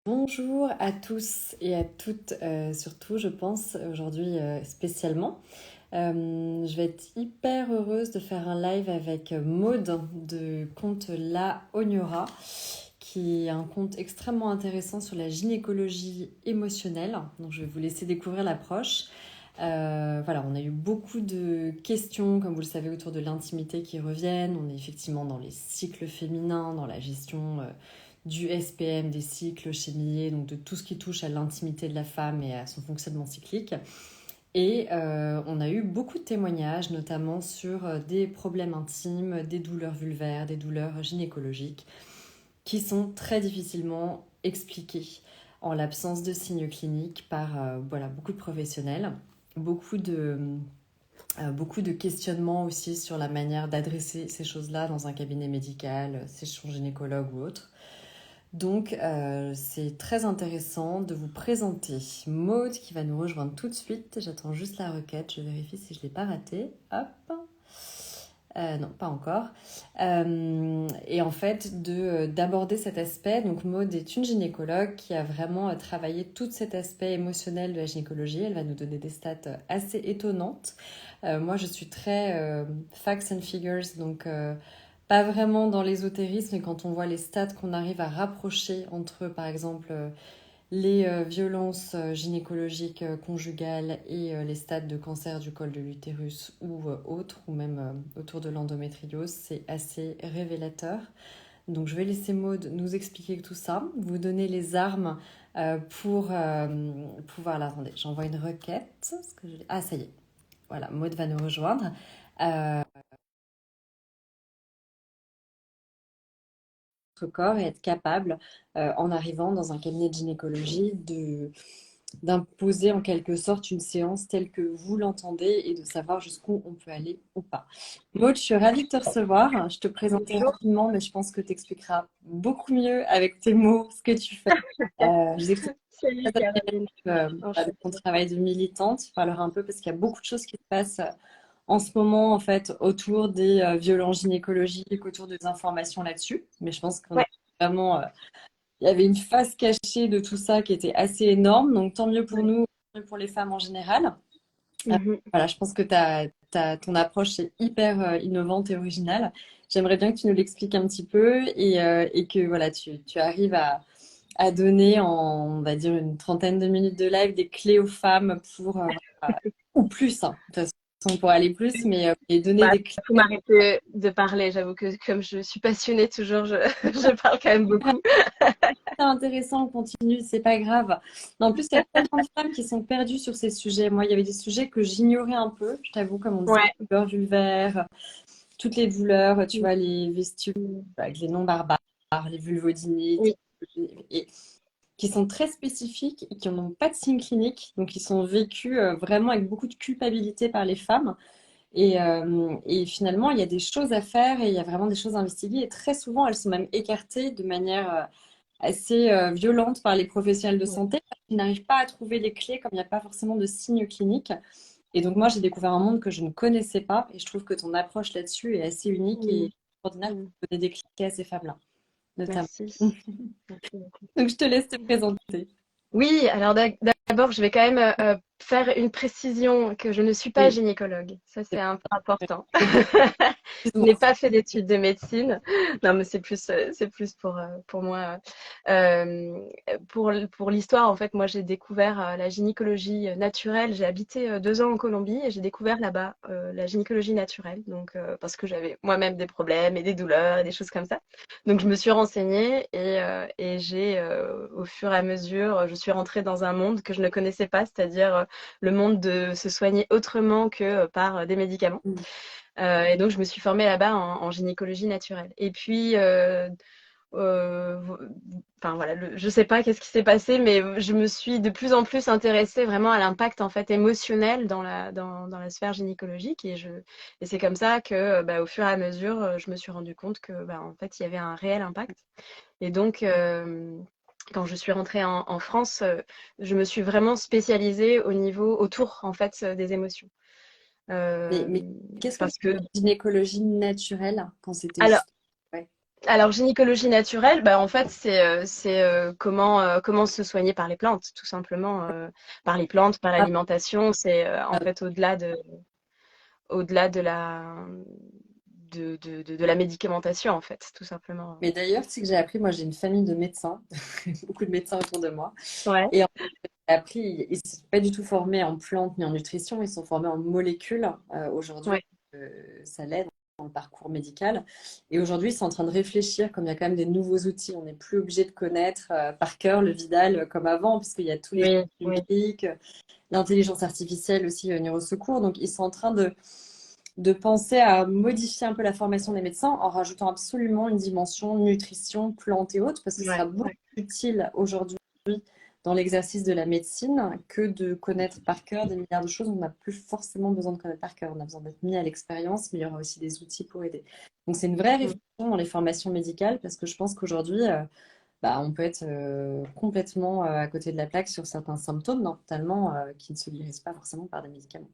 Bonjour à tous et à toutes, surtout je pense aujourd'hui spécialement. Je vais être hyper heureuse de faire un live avec Maude de compte La Ognora, qui est un compte extrêmement intéressant sur la gynécologie émotionnelle. Donc je vais vous laisser découvrir l'approche. Voilà, on a eu beaucoup de questions, comme vous le savez, autour de l'intimité qui reviennent. On est effectivement dans les cycles féminins, dans la gestion du SPM, des cycles chez donc de tout ce qui touche à l'intimité de la femme et à son fonctionnement cyclique. Et on a eu beaucoup de témoignages, notamment sur des problèmes intimes, des douleurs vulvaires, des douleurs gynécologiques, qui sont très difficilement expliquées en l'absence de signes cliniques par voilà, beaucoup de professionnels. Beaucoup de, beaucoup de questionnements aussi sur la manière d'adresser ces choses-là dans un cabinet médical, chez son gynécologue ou autre. Donc, c'est très intéressant de vous présenter Maude qui va nous rejoindre tout de suite. J'attends juste la requête, je vérifie si je ne l'ai pas ratée. Hop. Non, pas encore. Et en fait, d'aborder cet aspect. Donc, Maude est une gynécologue qui a vraiment travaillé tout cet aspect émotionnel de la gynécologie. Elle va nous donner des stats assez étonnantes. Moi, je suis très facts and figures, donc pas vraiment dans l'ésotérisme. Et quand on voit les stats qu'on arrive à rapprocher entre, par exemple, les violences gynécologiques conjugales et les stades de cancer du col de l'utérus ou autres, ou même autour de l'endométriose, c'est assez révélateur. Donc je vais laisser Maude nous expliquer tout ça, vous donner les armes pour pouvoir... Là, attendez, j'envoie une requête. Ah, ça y est. Voilà, Maude va nous rejoindre. Euh, Notre corps et être capable, en arrivant dans un cabinet de gynécologie, d'imposer en quelque sorte une séance telle que vous l'entendez et de savoir jusqu'où on peut aller ou pas. Maud, je suis ravie de te recevoir. Je te présenterai rapidement, mais je pense que tu expliqueras beaucoup mieux avec tes mots ce que tu fais. Je vous explique Salut Caroline. de ton Enchantée. travail de militante. Je parlerai un peu parce qu'il y a beaucoup de choses qui se passent en ce moment en fait autour des violences gynécologiques, autour des informations là-dessus. Mais je pense qu'on a Ouais. vraiment il y avait une face cachée de tout ça qui était assez énorme. Donc, tant mieux pour nous, tant mieux pour les femmes en général. Mhm. Voilà, je pense que ton approche est hyper innovante et originale. J'aimerais bien que tu nous l'expliques un petit peu et que voilà, tu arrives à donner en, on va dire, une trentaine de minutes de live des clés aux femmes pour, ou plus, hein. De toute façon, pour aller plus, mais et donner Bah, des clés faut m'arrêter de parler. J'avoue que comme je suis passionnée toujours, je parle quand même beaucoup. intéressant, on continue, c'est pas grave. Mais en plus, il y a tellement de femmes qui sont perdues sur ces sujets. Moi, il y avait des sujets que j'ignorais un peu, je t'avoue, comme on disait, Ouais. les douleurs vulvaires, toutes les douleurs, tu vois, les vestibules avec les noms barbares, les vulvodynites, Oui. et qui sont très spécifiques et qui n'ont pas de signes cliniques, donc qui sont vécus vraiment avec beaucoup de culpabilité par les femmes. Et finalement, il y a des choses à faire et il y a vraiment des choses à investiguer. Et très souvent, elles sont même écartées de manière assez violente par les professionnels de Ouais. santé qui n'arrivent pas à trouver les clés comme il n'y a pas forcément de signes cliniques. Et donc moi, j'ai découvert un monde que je ne connaissais pas et je trouve que ton approche là-dessus est assez unique et Mm. extraordinaire Mm. pour donner des clés à ces femmes-là, notamment. Merci. Merci beaucoup. Donc je te laisse te présenter. Oui, alors d'abord, je vais quand même faire une précision que je ne suis pas Oui, gynécologue. Ça, c'est c'est un peu important. vrai. Je n'ai pas fait d'études de médecine. Non, mais c'est plus pour moi. Pour l'histoire, en fait, moi, j'ai découvert la gynécologie naturelle. J'ai habité 2 ans en Colombie et j'ai découvert là-bas la gynécologie naturelle. Donc, parce que j'avais moi-même des problèmes et des douleurs et des choses comme ça. Donc, je me suis renseignée et j'ai, au fur et à mesure, je suis rentrée dans un monde que je ne connaissais pas, c'est-à-dire le monde de se soigner autrement que par des médicaments. Et donc, je me suis formée là-bas en gynécologie naturelle. Et puis, euh, enfin voilà, je sais pas qu'est-ce qui s'est passé, mais je me suis de plus en plus intéressée vraiment à l'impact en fait émotionnel dans la sphère gynécologique. Et c'est comme ça que, bah, au fur et à mesure, je me suis rendu compte que, bah, en fait, il y avait un réel impact. Et donc, quand je suis rentrée en France, je me suis vraiment spécialisée au niveau autour en fait des émotions. Mais Euh, qu'est-ce que tu parce que veux gynécologie naturelle quand c'était alors juste... Ouais. Alors, gynécologie naturelle, bah, en fait, c'est comment se soigner par les plantes, tout simplement, par les plantes, par Ah, l'alimentation. C'est en ah, fait au-delà de la médicamentation, en fait, tout simplement. mais d'ailleurs, tu sais que j'ai appris, moi j'ai une famille de médecins, beaucoup de médecins autour de moi. Ouais, Et en fait, j'ai appris, ils ne sont pas du tout formés en plantes ni en nutrition, ils sont formés en molécules aujourd'hui. ouais. Ça l'aide dans le parcours médical. Et aujourd'hui, ils sont en train de réfléchir, comme il y a quand même des nouveaux outils, on n'est plus obligé de connaître par cœur le Vidal comme avant, puisqu'il y a tous les Oui, outils oui. numériques, l'intelligence artificielle aussi, Neurosecours. Donc, ils sont en train de penser à modifier un peu la formation des médecins en rajoutant absolument une dimension nutrition, plantes et autres, parce que ce Ouais, sera beaucoup ouais. plus utile aujourd'hui dans l'exercice de la médecine que de connaître par cœur des milliards de choses. On n'a plus forcément besoin de connaître par cœur. On a besoin d'être mis à l'expérience, mais il y aura aussi des outils pour aider. Donc c'est une vraie Mm. réflexion dans les formations médicales parce que je pense qu'aujourd'hui, bah, on peut être complètement à côté de la plaque sur certains symptômes, notamment qui ne se guérissent pas forcément par des médicaments.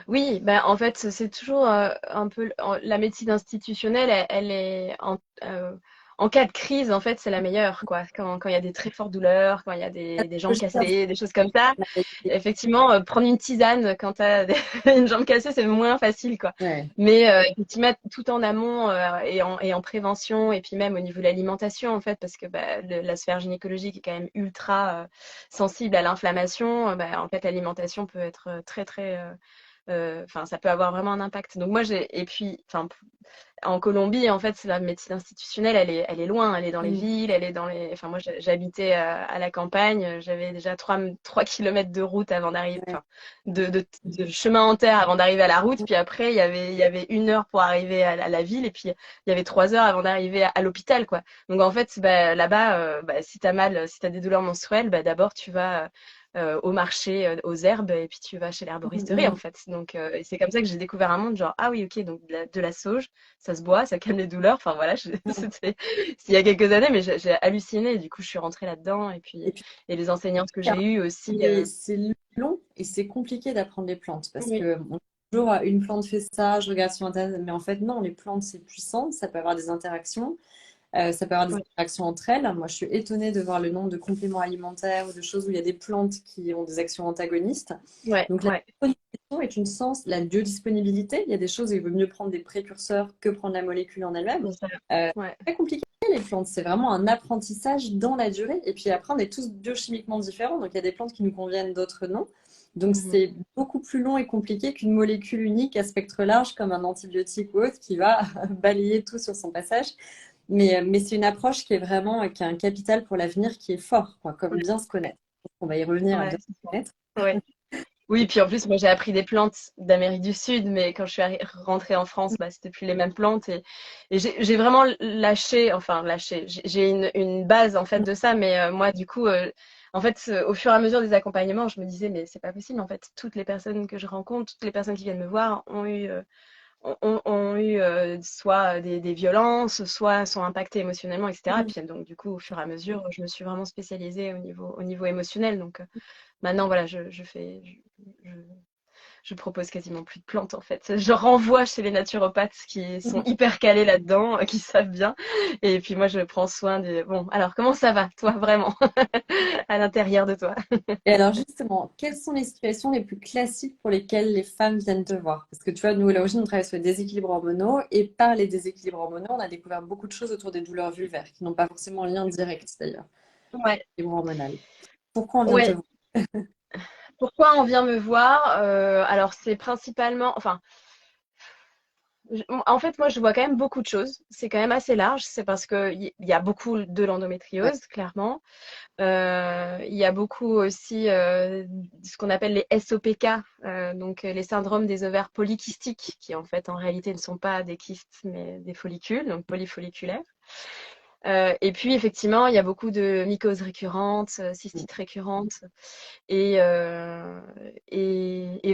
Oui, ben en fait, c'est toujours un peu la médecine institutionnelle, elle est en cas de crise, en fait, c'est la meilleure, quoi. Quand il y a des très fortes douleurs, quand il y a des jambes cassées, des choses comme ça. Effectivement, prendre une tisane quand tu as une jambe cassée, c'est moins facile, quoi. Ouais. Mais effectivement, tout en amont et en prévention, et puis même au niveau de l'alimentation, en fait, parce que bah, la sphère gynécologique est quand même ultra sensible à l'inflammation. Bah, en fait, l'alimentation peut être très, très enfin, ça peut avoir vraiment un impact. Donc moi, et puis, enfin, en Colombie, en fait, c'est la médecine institutionnelle, elle est loin, elle est dans les Mm. villes, elle est dans les. Enfin, moi, j'habitais à la campagne, j'avais déjà 3 kilomètres de route avant d'arriver, Ouais. enfin, de chemin en terre avant d'arriver à la route. Puis après, il y avait 1 heure pour arriver à la ville, et puis il y avait 3 heures avant d'arriver à l'hôpital, quoi. Donc en fait, bah, là-bas, bah, si t'as mal, si t'as des douleurs menstruelles, bah, d'abord tu vas au marché, aux herbes, et puis tu vas chez l'herboristerie, en Mm. fait. Donc, et c'est comme ça que j'ai découvert un monde, genre, ah oui, ok, donc de la sauge, ça se boit, ça calme les douleurs. Enfin voilà, Mm. c'était il y a quelques années, mais j'ai halluciné. Et du coup, je suis rentrée là-dedans. Et puis, Et puis, et les enseignantes que j'ai eues aussi. c'est long et c'est compliqué d'apprendre les plantes parce Oui, que on dit toujours une plante fait ça, je regarde sur Internet, mais en fait non, les plantes c'est puissant, ça peut avoir des interactions, ça peut avoir des oui, interactions entre elles. Moi je suis étonnée de voir le nombre de compléments alimentaires ou de choses où il y a des plantes qui ont des actions antagonistes. ouais, Donc la ouais, disponibilité est une sens, la biodisponibilité, il y a des choses où il vaut mieux prendre des précurseurs que prendre la molécule en elle-même. c'est ça. Ouais. Très compliqué les plantes, c'est vraiment un apprentissage dans la durée. Et puis après, on est tous biochimiquement différents, donc il y a des plantes qui nous conviennent, d'autres non. Donc Mhm. c'est beaucoup plus long et compliqué qu'une molécule unique à spectre large comme un antibiotique ou autre qui va balayer tout sur son passage. Mais c'est une approche qui est vraiment, qui a un capital pour l'avenir qui est fort, quoi, comme Ouais, bien se connaître. On va y revenir à ouais, bien c'est se ça. connaître. Ouais. Oui, puis en plus, moi j'ai appris des plantes d'Amérique du Sud, mais quand je suis rentrée en France, bah, c'était plus les mêmes plantes. Et j'ai vraiment lâché, enfin lâché, j'ai une base en fait de ça, mais moi du coup, en fait, au fur et à mesure des accompagnements, je me disais, mais c'est pas possible, en fait, toutes les personnes que je rencontre, toutes les personnes qui viennent me voir ont eu soit des violences, soit sont impactées émotionnellement, etc. Et puis donc du coup, au fur et à mesure, je me suis vraiment spécialisée au niveau émotionnel. Donc maintenant, voilà, je propose quasiment plus de plantes en fait. Je renvoie chez les naturopathes qui sont hyper calés là-dedans, qui savent bien. Et puis moi, je prends soin des. Bon, alors comment ça va, toi, vraiment, à l'intérieur de toi? Et alors justement, quelles sont les situations les plus classiques pour lesquelles les femmes viennent te voir? Parce que tu vois, nous à l'origine, on travaille sur les déséquilibres hormonaux et par les déséquilibres hormonaux, on a découvert beaucoup de choses autour des douleurs vulvaires qui n'ont pas forcément un lien direct d'ailleurs, Ouais, déséquilibre hormonal. Pourquoi on vient te ouais. voir? Pourquoi on vient me voir? Alors c'est principalement, enfin, en fait, moi, je vois quand même beaucoup de choses. C'est quand même assez large. C'est parce qu'il y a beaucoup de Ouais. l'endométriose, clairement. Il y a beaucoup aussi ce qu'on appelle les SOPK, donc les syndromes des ovaires polykystiques, qui en fait, en réalité, ne sont pas des kystes, mais des follicules, donc polyfolliculaires. Et puis, effectivement, il y a beaucoup de mycoses récurrentes, cystites récurrentes et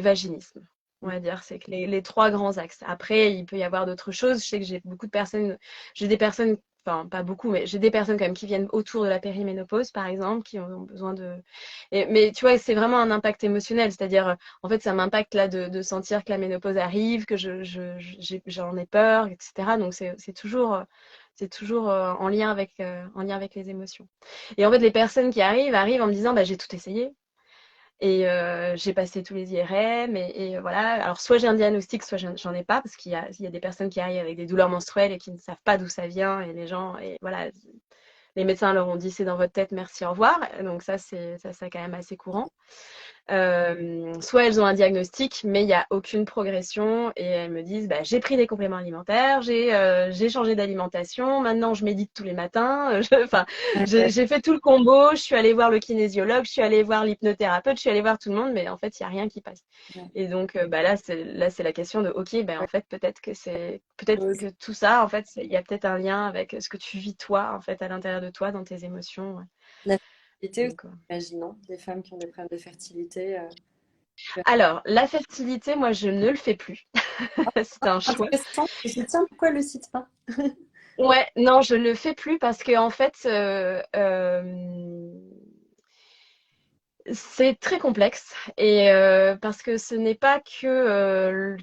vaginisme. On va dire, c'est que les 3 grands axes. Après, il peut y avoir d'autres choses. Je sais que j'ai des personnes, enfin pas beaucoup, mais j'ai des personnes quand même qui viennent autour de la périménopause, par exemple, qui ont besoin de. Mais tu vois, c'est vraiment un impact émotionnel, c'est-à-dire, en fait, ça m'impacte là de sentir que la ménopause arrive, que j'en ai peur, etc. Donc c'est toujours C'est toujours en lien avec les émotions. Et en fait, les personnes qui arrivent en me disant, bah, j'ai tout essayé. Et j'ai passé tous les IRM et voilà. Alors, soit j'ai un diagnostic, soit j'en ai pas, parce il y a des personnes qui arrivent avec des douleurs menstruelles et qui ne savent pas d'où ça vient. Et les gens, et voilà, les médecins leur ont dit c'est dans votre tête, merci, au revoir. Donc ça quand même assez courant. Soit elles ont un diagnostic, mais il n'y a aucune progression et elles me disent bah, j'ai pris des compléments alimentaires, j'ai changé d'alimentation, maintenant je médite tous les matins, j'ai fait tout le combo, je suis allée voir le kinésiologue, je suis allée voir l'hypnothérapeute, je suis allée voir tout le monde, mais en fait il n'y a rien qui passe. Et donc bah, là c'est la question de ok, bah, en fait peut-être que tout ça, en fait il y a peut-être un lien avec ce que tu vis toi en fait à l'intérieur de toi dans tes émotions. La fertilité aussi, Donc, imaginons, des femmes qui ont des problèmes de fertilité. alors, la fertilité, moi, je ne le fais plus. C'est un choix. Intéressant. Je me dis, tiens, pourquoi elle le cite pas? Ouais, non, je le fais plus parce que en fait, c'est très complexe et parce que ce n'est pas que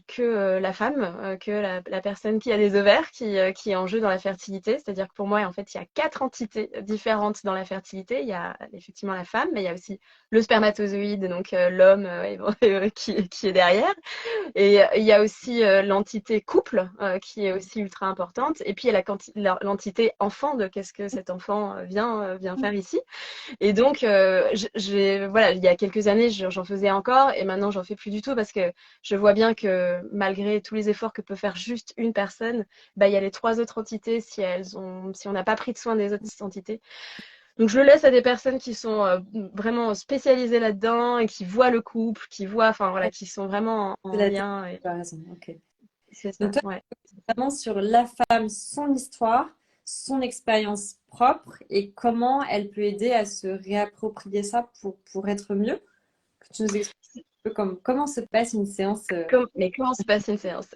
la femme, que la personne qui a des ovaires qui est en jeu dans la fertilité. C'est-à-dire que pour moi, en fait, il y a 4 entités différentes dans la fertilité. Il y a effectivement la femme, mais il y a aussi le spermatozoïde, donc l'homme qui est derrière. Et il y a aussi l'entité couple qui est aussi ultra importante. Et puis il y a l'entité enfant de qu'est-ce que cet enfant vient faire ici. Et donc, voilà, il y a quelques années, j'en faisais encore et maintenant, j'en fais plus du tout parce que je vois bien que malgré tous les efforts que peut faire juste une personne, bah, il y a les 3 autres entités si on n'a pas pris de soin des autres entités. Donc, je le laisse à des personnes qui sont vraiment spécialisées là-dedans et qui voient le couple, qui voient, enfin voilà, qui sont vraiment C'est en la lien. Et tu as raison. Ok. c'est Donc ça, toi, ouais. c'est vraiment sur la femme, son histoire, son expérience propre et comment elle peut aider à se réapproprier ça pour être mieux. Que tu nous expliques un peu comment se passe une séance. Mais comment se passe une séance?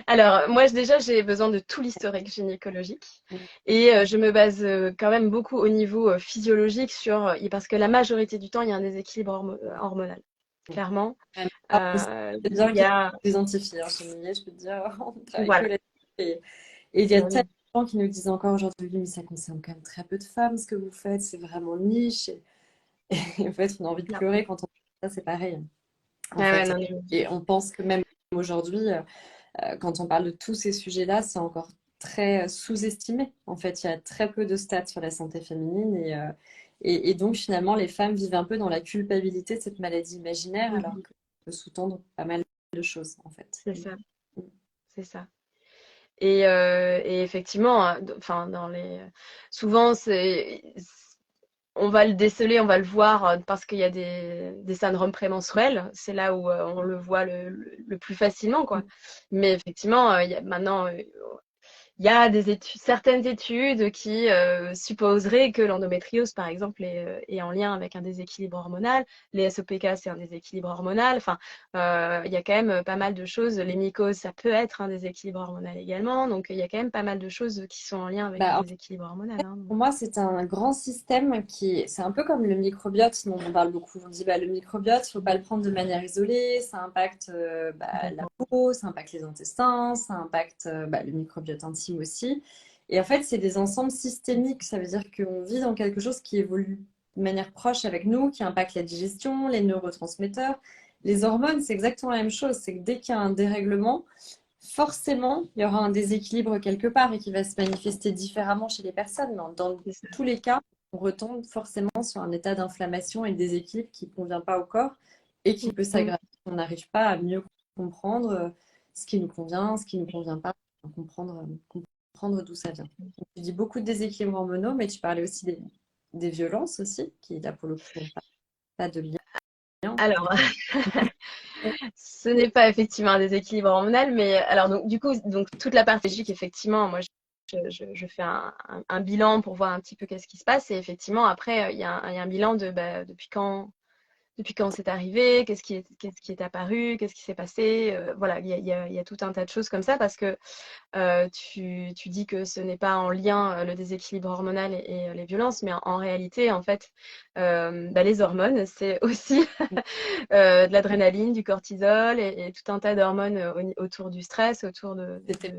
Alors, moi, déjà, j'ai besoin de tout l'historique gynécologique et je me base quand même beaucoup au niveau physiologique parce que la majorité du temps, il y a un déséquilibre hormonal. Clairement, C'est bien il y qu'il y ait a, des identifiés, hein, chez Millet, je peux te dire, on travaille que voilà. là-dessus. Et il y a Oui. tellement de gens qui nous disent encore aujourd'hui, mais ça concerne quand même très peu de femmes ce que vous faites, c'est vraiment niche. Et en fait, on a envie de Non. pleurer quand on fait ça, c'est pareil, en Ah ouais, fait. non, mais Et on pense que même aujourd'hui, quand on parle de tous ces sujets-là, c'est encore très sous-estimé. En fait, il y a très peu de stats sur la santé féminine et donc finalement, les femmes vivent un peu dans la culpabilité de cette maladie imaginaire alors mhm, que ça peut sous-tendre pas mal de choses, en fait. c'est ça, c'est ça. Et effectivement, enfin, souvent, on va le déceler, on va le voir parce qu'il y a des syndromes prémenstruels. C'est là où on le voit le plus facilement, quoi. Mais effectivement, maintenant, il y a certaines études qui supposeraient que l'endométriose, par exemple, est en lien avec un déséquilibre hormonal. Les SOPK, c'est un déséquilibre hormonal. Enfin, il y a quand même pas mal de choses. Les mycoses, ça peut être un déséquilibre hormonal également. Donc, il y a quand même pas mal de choses qui sont en lien avec un Bah, déséquilibre hormonal. Hein. pour moi, c'est un grand système c'est un peu comme le microbiote dont on parle beaucoup. On dit bah, le microbiote, il ne faut pas le prendre de manière isolée, ça impacte la Complètement. peau, ça impacte les intestins, ça impacte le microbiote intime aussi. Et en fait, c'est des ensembles systémiques, ça veut dire qu'on vit dans quelque chose qui évolue de manière proche avec nous, qui impacte la digestion, les neurotransmetteurs. Les hormones, c'est exactement la même chose, c'est que dès qu'il y a un dérèglement, forcément, il y aura un déséquilibre quelque part et qui va se manifester différemment chez les personnes. Mais dans C'est ça. tous les cas, on retombe forcément sur un état d'inflammation et de déséquilibre qui ne convient pas au corps et qui peut Mm. s'aggraver si on n'arrive pas à mieux comprendre ce qui nous convient, ce qui ne nous convient pas, comprendre d'où ça vient. Donc, tu dis beaucoup de déséquilibres hormonaux, mais tu parlais aussi des violences aussi, qui là pour le coup n'ont pas de lien. Alors, ce n'est pas effectivement un déséquilibre hormonal, mais alors donc du coup, donc toute la partie logique, effectivement, moi je fais un bilan pour voir un petit peu qu'est-ce qui se passe. Et effectivement, après, il y a un bilan de depuis quand depuis quand c'est arrivé, qu'est-ce qui est apparu, qu'est-ce qui s'est passé. Voilà, il y a tout un tas de choses comme ça parce que tu dis que ce n'est pas en lien le déséquilibre hormonal et les violences, mais en réalité, en fait, les hormones, c'est aussi de l'adrénaline, du cortisol et tout un tas d'hormones autour du stress, autour C'était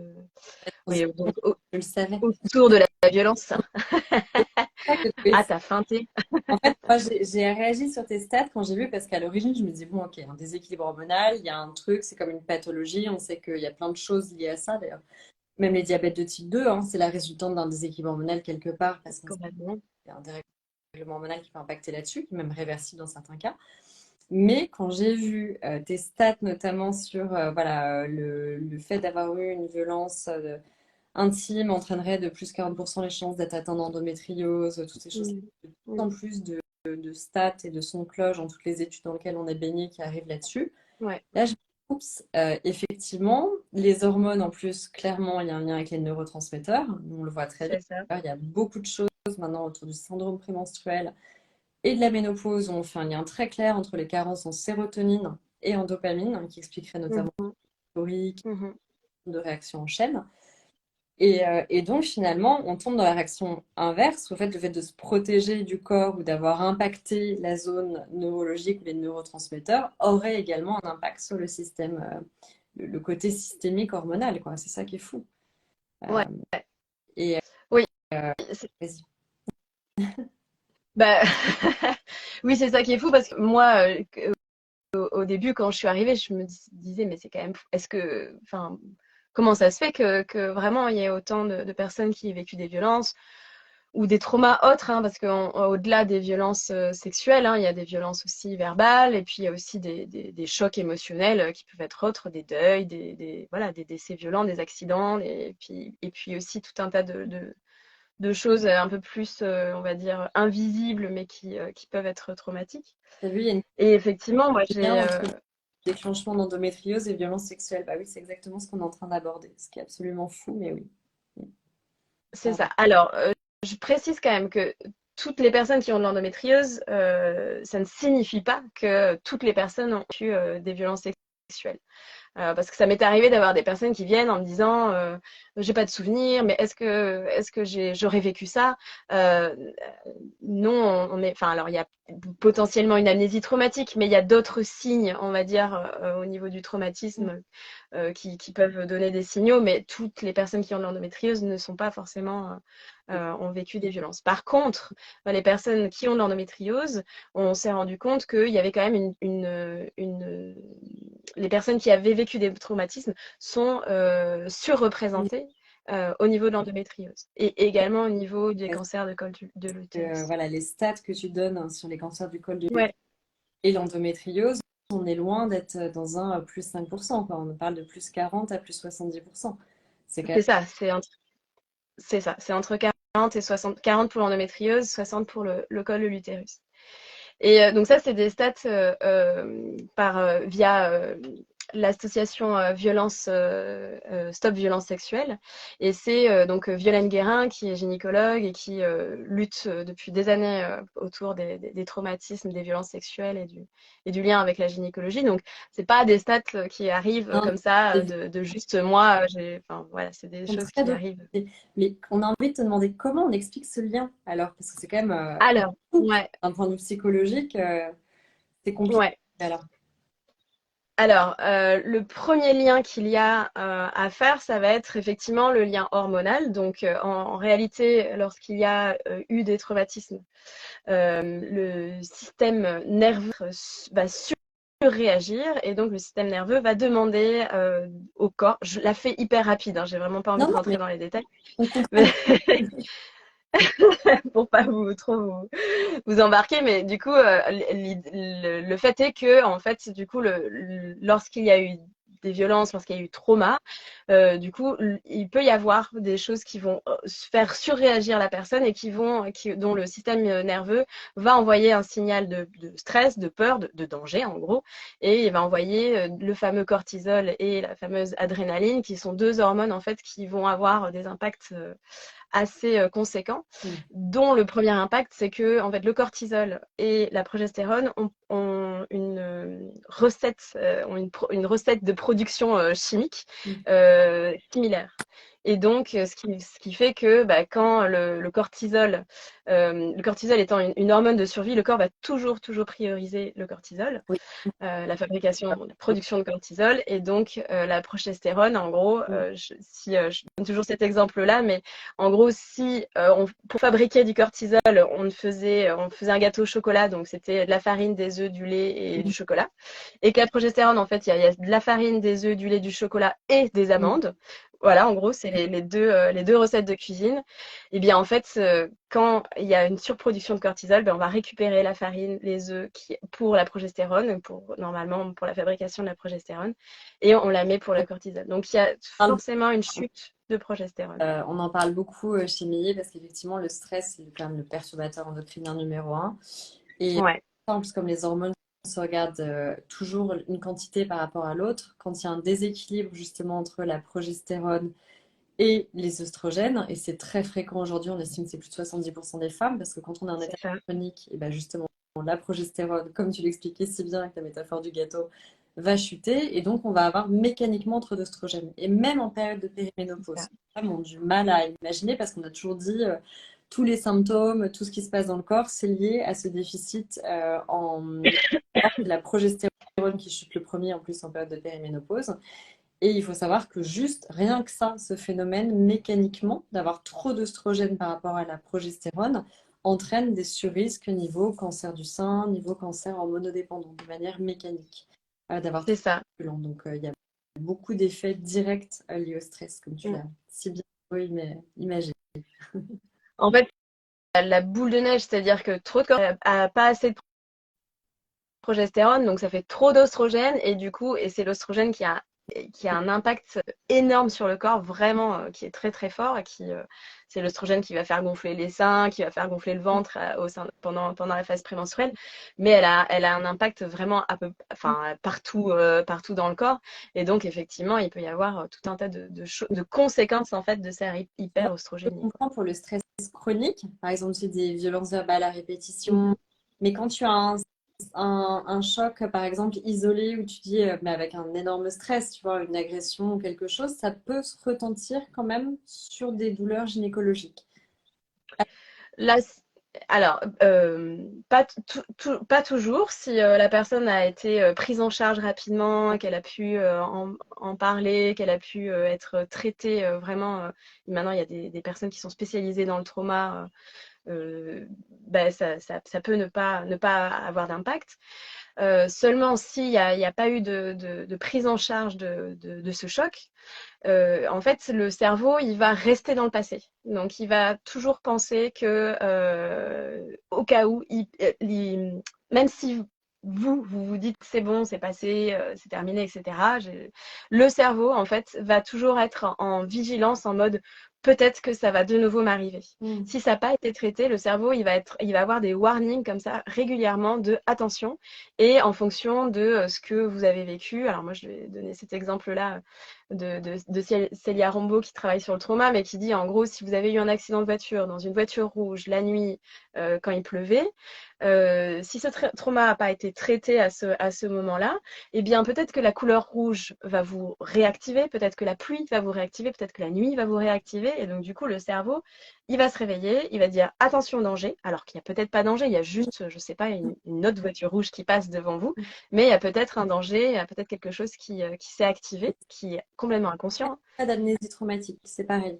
oui, donc je le savais. autour de la violence. C'est ça que Ah, t'as feinté. En fait, moi, j'ai réagi sur tes stats quand j'ai vu, parce qu'à l'origine, je me disais, bon, ok, un déséquilibre hormonal, il y a un truc, c'est comme une pathologie, on sait qu'il y a plein de choses liées à ça, d'ailleurs. Même les diabètes de type 2, hein, c'est la résultante d'un déséquilibre hormonal quelque part, parce qu'il Complètement. y a un dérèglement hormonal qui peut impacter là-dessus, qui est même réversible dans certains cas. Mais quand j'ai vu tes stats, notamment sur voilà, le fait d'avoir eu une violence intime entraînerait de plus 40% les chances d'être atteint d'endométriose, toutes ces choses. Mm. De plus Mm. en plus de stats et de sons de cloche dans toutes les études dans lesquelles on est baigné qui arrivent là-dessus. Ouais, Là, je me dis, oups, effectivement, les hormones, en plus, clairement, il y a un lien avec les neurotransmetteurs. On le voit très bien. c'est ça. Il y a beaucoup de choses maintenant autour du syndrome prémenstruel et de la ménopause. On fait un lien très clair entre les carences en sérotonine et en dopamine, qui expliquerait notamment Mhm. l'euphorie, Mhm. de réaction en chaîne. Et donc, finalement, on tombe dans la réaction inverse, au fait, le fait de se protéger du corps ou d'avoir impacté la zone neurologique ou les neurotransmetteurs aurait également un impact sur le système, le côté systémique hormonal, quoi. C'est ça qui est fou. Ouais. Et Oui, c'est- vas-y. bah, oui, c'est ça qui est fou parce que moi, au début, quand je suis arrivée, je me disais, mais c'est quand même, est-ce que, enfin, comment ça se fait que vraiment il y ait autant de personnes qui aient vécu des violences ou des traumas autres, hein, parce qu'au-delà des violences sexuelles, hein, il y a des violences aussi verbales, et puis il y a aussi des chocs émotionnels qui peuvent être autres, des deuils, voilà, des décès violents, des accidents, et puis aussi tout un tas de choses un peu plus, on va dire, invisibles, mais qui peuvent être traumatiques. T'as vu, il y a une Et effectivement, moi, lien j'ai... entre le déclenchement d'endométriose et violences sexuelles. Bah oui, c'est exactement ce qu'on est en train d'aborder, ce qui est absolument fou, mais oui. C'est Pardon. ça. Alors, je précise quand même que toutes les personnes qui ont de l'endométriose, ça ne signifie pas que toutes les personnes ont eu des violences sexuelles. Parce que ça m'est arrivé d'avoir des personnes qui viennent en me disant j'ai pas de souvenir, mais est-ce que j'aurais vécu ça? Euh, non, on est. Enfin, alors il y a potentiellement une amnésie traumatique, mais il y a d'autres signes, on va dire, au niveau du traumatisme qui peuvent donner des signaux, mais toutes les personnes qui ont de l'endométriose ne sont pas forcément ont vécu des violences. Par contre, les personnes qui ont de l'endométriose, on s'est rendu compte qu'il y avait quand même les personnes qui avaient vécu des traumatismes sont surreprésentées au niveau de l'endométriose et également au niveau des Parce cancers de col de que l'utérus. voilà, les stats que tu donnes hein, sur les cancers du col de l'utérus Ouais, et l'endométriose, on est loin d'être dans un plus 5%, quoi. On parle de plus 40 à plus 70%. C'est quand même... c'est ça, c'est ça, c'est entre 40 et 60, 40 pour l'endométriose, 60 pour le col de l'utérus. Et donc ça, c'est des stats via l'association Stop Violence Sexuelle. Et c'est donc Violaine Guérin qui est gynécologue et qui lutte depuis des années autour des traumatismes, des violences sexuelles et du lien avec la gynécologie. Donc c'est pas des stats qui arrivent Non, comme ça c'est de juste moi. Enfin voilà, c'est des sont choses très qui arrivent. documentés. Mais on a envie de te demander comment on explique ce lien alors, parce que c'est quand même Alors, fou. ouais, D'un point de vue psychologique, c'est compliqué. ouais. Alors, Alors, le premier lien qu'il y a à faire, ça va être effectivement le lien hormonal. Donc, en réalité, lorsqu'il y a eu des traumatismes, le système nerveux va surréagir et donc le système nerveux va demander au corps. Je la fais hyper rapide, hein, j'ai vraiment pas envie non, de non, mais rentrer dans les détails, on comprend. mais pour pas vous embarquer, mais du coup, le fait est que, en fait, du coup, lorsqu'il y a eu des violences, lorsqu'il y a eu trauma, du coup, il peut y avoir des choses qui vont faire surréagir la personne et dont le système nerveux va envoyer un signal de stress, de peur, de danger, en gros, et il va envoyer le fameux cortisol et la fameuse adrénaline, qui sont deux hormones, en fait, qui vont avoir des impacts assez conséquents, Mm. dont le premier impact, c'est que en fait, le cortisol et la progestérone ont une recette, une recette de production chimique Mm. similaire. Et donc, ce qui fait que bah, quand le cortisol étant une hormone de survie, le corps va toujours prioriser le cortisol, Oui. la production de cortisol, et donc la progestérone, en gros, Mm. je donne toujours cet exemple-là, mais en gros, si pour fabriquer du cortisol, on faisait un gâteau au chocolat, donc c'était de la farine, des œufs, du lait et du chocolat, et que la progestérone, en fait, il y a de la farine, des œufs, du lait, du chocolat et des Mm. amandes. Voilà, en gros, c'est les deux recettes de cuisine. Et bien, en fait, quand il y a une surproduction de cortisol, ben, on va récupérer la farine, les œufs pour la progestérone, normalement pour la fabrication de la progestérone, et on la met pour le cortisol. Donc, il y a forcément une chute de progestérone. On en parle beaucoup chez Millet parce qu'effectivement, le stress, c'est quand même le perturbateur endocrinien numéro un. Et Ouais, en plus, comme les hormones se regardent toujours une quantité par rapport à l'autre, quand il y a un déséquilibre justement entre la progestérone et les œstrogènes, et c'est très fréquent aujourd'hui, on estime que c'est plus de 70% des femmes, parce que quand on a un c'est état ça. chronique, et ben justement, la progestérone, comme tu l'expliquais si bien avec ta métaphore du gâteau, va chuter, et donc on va avoir mécaniquement trop d'œstrogènes. Et même en période de C'est ça. périménopause, les femmes ont du mal à imaginer, parce qu'on a toujours dit tous les symptômes, tout ce qui se passe dans le corps, c'est lié à ce déficit de la progestérone qui chute le premier en plus en période de périménopause. Et il faut savoir que juste rien que ça, ce phénomène mécaniquement d'avoir trop d'œstrogènes par rapport à la progestérone entraîne des surrisques niveau cancer du sein, niveau cancer hormonodépendant, de manière mécanique, d'avoir C'est trop ça. d'œstrogènes. Donc il y a beaucoup d'effets directs liés au stress, comme tu Mm. l'as si bien imagé. En fait, la boule de neige, c'est-à-dire que trop de corps a pas assez de progestérone, donc ça fait trop d'ostrogène, et du coup, et c'est l'ostrogène qui a un impact énorme sur le corps, vraiment, qui est très fort, et c'est l'ostrogène qui va faire gonfler les seins, qui va faire gonfler le ventre pendant la phase prémenstruelle, mais elle a un impact vraiment enfin, partout dans le corps, et donc effectivement, il peut y avoir tout un tas de conséquences en fait de cette Je hyperostrogénie, quoi. comprends pour le stress chronique, par exemple, c'est des violences verbales à répétition, mais quand tu as un choc, par exemple, isolé, où tu dis, mais avec un énorme stress, tu vois, une agression ou quelque chose, ça peut se retentir quand même sur des douleurs gynécologiques. Là, alors, pas toujours. Si la personne a été prise en charge rapidement, qu'elle a pu en parler, qu'elle a pu être traitée vraiment. Maintenant, il y a des personnes qui sont spécialisées dans le trauma. Ben, ça peut ne pas avoir d'impact. Seulement, s'il n'y a pas eu de prise en charge de ce choc, en fait, le cerveau, il va rester dans le passé. Donc, il va toujours penser que, au cas où, même si vous dites c'est bon, c'est passé, c'est terminé, etc., le cerveau, en fait, va toujours être en vigilance, en mode peut-être que ça va de nouveau m'arriver. Mm. Si ça n'a pas été traité, le cerveau, il va avoir des warnings comme ça régulièrement de attention, et en fonction de ce que vous avez vécu. Alors, moi, je vais donner cet exemple-là de Célia Rombaud qui travaille sur le trauma, mais qui dit en gros, si vous avez eu un accident de voiture dans une voiture rouge la nuit quand il pleuvait, si ce trauma n'a pas été traité à ce moment-là, eh bien peut-être que la couleur rouge va vous réactiver, peut-être que la pluie va vous réactiver, peut-être que la nuit va vous réactiver, et donc du coup le cerveau, il va se réveiller, il va dire attention danger, alors qu'il n'y a peut-être pas danger, il y a juste, je sais pas, une autre voiture rouge qui passe devant vous, mais il y a peut-être un danger, il y a peut-être quelque chose qui s'est activé, qui est complètement inconscient, hein. Pas d'amnésie traumatique, c'est pareil.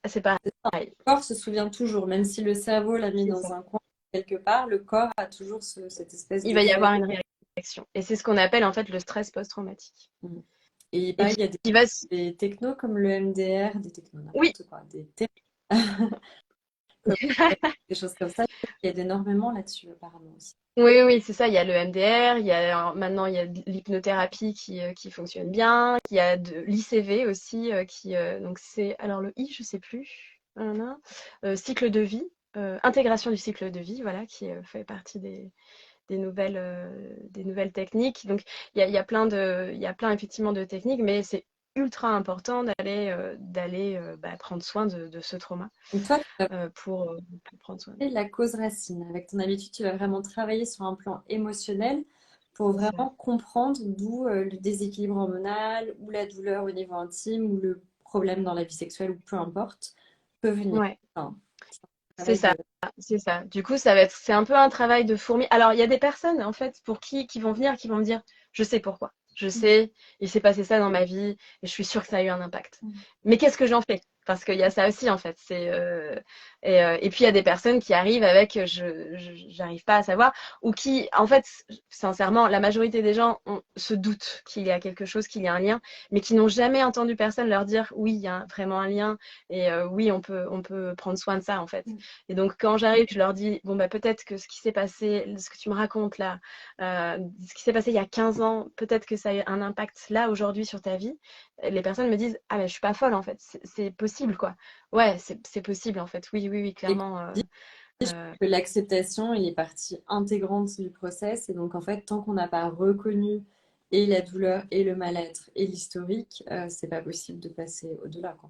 C'est pareil. Le corps se souvient toujours, même si le cerveau l'a mis C'est dans ça. un coin quelque part, le corps a toujours cette espèce Il va y d'effet. avoir une réaction. Et c'est ce qu'on appelle en fait le stress post-traumatique. Mm. Et Et pareil, il y a qui va. des technos comme le MDR, des technos, Oui. n'importe quoi, des comme- des choses comme ça. Il y a énormément là-dessus, apparemment aussi. Oui, c'est ça. Il y a le MDR, maintenant il y a de l'hypnothérapie qui fonctionne bien, il y a de l'ICV aussi, donc c'est, alors le I, je sais plus, cycle de vie, intégration du cycle de vie, voilà, qui fait partie des nouvelles techniques. Donc il y a plein effectivement de techniques, mais c'est ultra important d'aller prendre soin de ce trauma Donc toi, tu vas pour prendre soin. trouver la cause racine. Avec ton habitude, tu vas vraiment travailler sur un plan émotionnel pour C'est ça. vraiment comprendre d'où le déséquilibre hormonal ou la douleur au niveau intime ou le problème dans la vie sexuelle ou peu importe peut venir. Ouais, Enfin, c'est travail ça. de... C'est ça. Du coup, c'est un peu un travail de fourmi. Alors, il y a des personnes, en fait, pour qui vont venir, qui vont me dire, je sais pourquoi. Je sais, il s'est passé ça dans ma vie et je suis sûre que ça a eu un impact. Mais qu'est-ce que j'en fais? Parce qu'il y a ça aussi, en fait. Et puis, il y a des personnes qui arrivent avec, j'arrive pas à savoir, ou qui, en fait, sincèrement, la majorité des gens se doutent qu'il y a quelque chose, qu'il y a un lien, mais qui n'ont jamais entendu personne leur dire, oui, il y a vraiment un lien et oui, on peut prendre soin de ça, en fait. Et donc, quand j'arrive, je leur dis, bon, bah, peut-être que ce qui s'est passé, ce que tu me racontes là, ce qui s'est passé il y a 15 ans, peut-être que ça a eu un impact là, aujourd'hui, sur ta vie. Les personnes me disent, ah, mais je suis pas folle, en fait. C'est possible, quoi. Ouais, c'est possible, en fait. Oui, oui, oui, Et clairement. je pense Euh, que l'acceptation, elle est partie intégrante du process. Et donc, en fait, tant qu'on n'a pas reconnu et la douleur et le mal-être et l'historique, c'est pas possible de passer au-delà, quoi.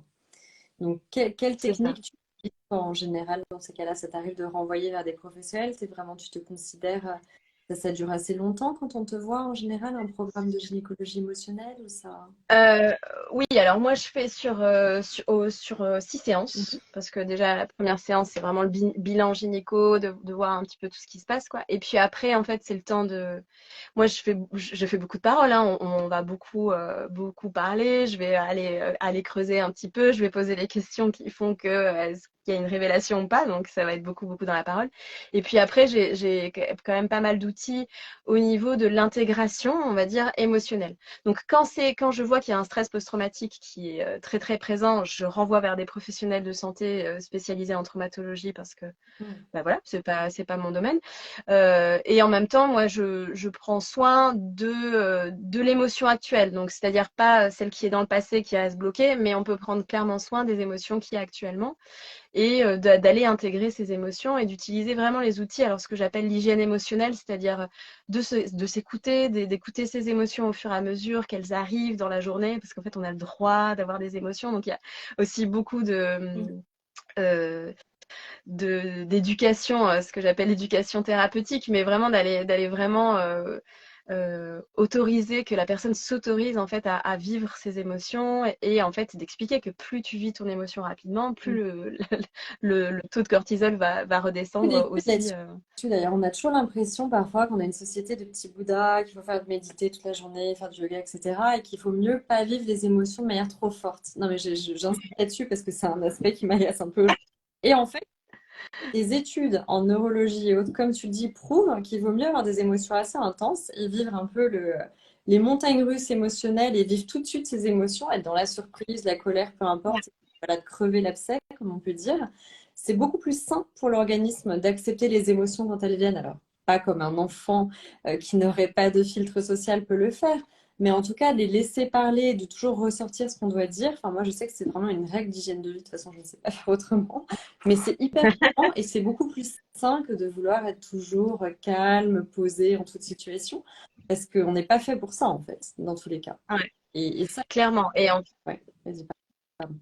Donc, quelle c'est ça. technique tu utilises en général dans ces cas-là? Ça t'arrive de renvoyer vers des professionnels? Tu te considères, ça dure assez longtemps quand on te voit en général, un programme de gynécologie émotionnelle ou ça? Euh, oui, alors moi je fais sur 6 séances, Mhm. parce que déjà la première séance c'est vraiment le bilan gynéco, de voir un petit peu tout ce qui se passe, quoi. Et puis après en fait c'est le temps de. Moi je fais beaucoup de paroles, hein. On va beaucoup parler, je vais aller creuser un petit peu, je vais poser les questions qui font que est-ce qu'il y a une révélation ou pas, donc ça va être beaucoup dans la parole. Et puis après j'ai quand même pas mal d'outils au niveau de l'intégration, on va dire, émotionnelle. Donc, quand je vois qu'il y a un stress post-traumatique qui est très très présent, je renvoie vers des professionnels de santé spécialisés en traumatologie parce que Mhm. bah voilà, c'est pas mon domaine. Et en même temps, moi, je prends soin de l'émotion actuelle. Donc, c'est-à-dire pas celle qui est dans le passé qui reste bloquée, mais on peut prendre clairement soin des émotions qu'il y a actuellement et d'aller intégrer ces émotions et d'utiliser vraiment les outils, alors ce que j'appelle l'hygiène émotionnelle, c'est-à-dire de s'écouter, d'écouter ses émotions au fur et à mesure qu'elles arrivent dans la journée, parce qu'en fait on a le droit d'avoir des émotions, donc il y a aussi beaucoup euh, d'éducation, ce que j'appelle l'éducation thérapeutique, mais vraiment d'aller vraiment autoriser, que la personne s'autorise en fait à vivre ses émotions et en fait d'expliquer que plus tu vis ton émotion rapidement, plus Mhm. le taux de cortisol va Une redescendre étude aussi. là-dessus, d'ailleurs, on a toujours l'impression parfois qu'on a une société de petits bouddhas, qu'il faut faire méditer toute la journée, faire du yoga, etc. Et qu'il faut mieux pas vivre les émotions de manière trop forte. Non, mais j'insiste là-dessus parce que c'est un aspect qui m'agace un peu aujourd'hui. Et en fait, des études en neurologie et autres, comme tu le dis, prouvent qu'il vaut mieux avoir des émotions assez intenses et vivre un peu les montagnes russes émotionnelles et vivre tout de suite ces émotions, être dans la surprise, la colère, peu importe, voilà, de crever l'abcès, comme on peut dire. C'est beaucoup plus sain pour l'organisme d'accepter les émotions quand elles viennent. Alors, pas comme un enfant qui n'aurait pas de filtre social peut le faire, mais en tout cas, de les laisser parler, et de toujours ressortir ce qu'on doit dire. Enfin, moi, je sais que c'est vraiment une règle d'hygiène de vie. De toute façon, je ne sais pas faire autrement. Mais c'est hyper courant et c'est beaucoup plus sain que de vouloir être toujours calme, posé en toute situation. Parce qu'on n'est pas fait pour ça, en fait, dans tous les cas. Ouais, Et ça, clairement. ouais, vas-y, pardon.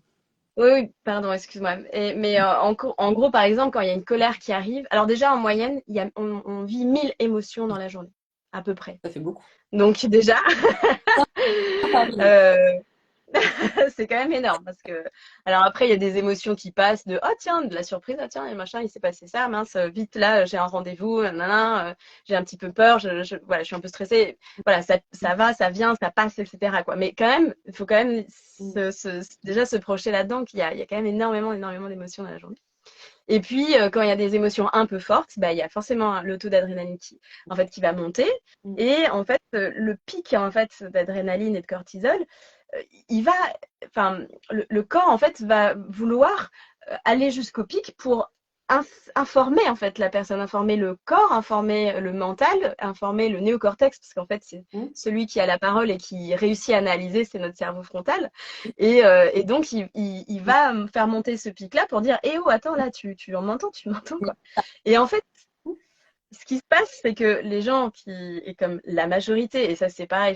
Oui, oui, pardon, excuse-moi. Mais en gros, par exemple, quand il y a une colère qui arrive, alors déjà en moyenne, on vit 1000 émotions dans la journée, à peu près. Ça fait beaucoup. Donc déjà, Ah, par minute. euh, c'est quand même énorme parce que alors après il y a des émotions qui passent de oh tiens de la surprise, ah tiens et machin, il s'est passé ça, mince, vite là j'ai un rendez-vous, nanana, j'ai un petit peu peur, voilà, je suis un peu stressée, voilà, ça va, ça vient, ça passe, etc., quoi. Mais quand même il faut quand même déjà se projeter là-dedans qu'il y a quand même énormément d'émotions dans la journée. Et puis quand il y a des émotions un peu fortes, bah il y a forcément le taux d'adrénaline qui va monter. Et en fait, le pic en fait d'adrénaline et de cortisol, il va, enfin, le corps en fait va vouloir aller jusqu'au pic pour informer en fait la personne, informer le corps, informer le mental, informer le néocortex, parce qu'en fait c'est celui qui a la parole et qui réussit à analyser, c'est notre cerveau frontal. Et donc il va me faire monter ce pic-là pour dire, eh oh attends là, tu m'entends quoi. Et en fait, qui se passe, c'est que les gens qui, et comme la majorité, et ça c'est pareil,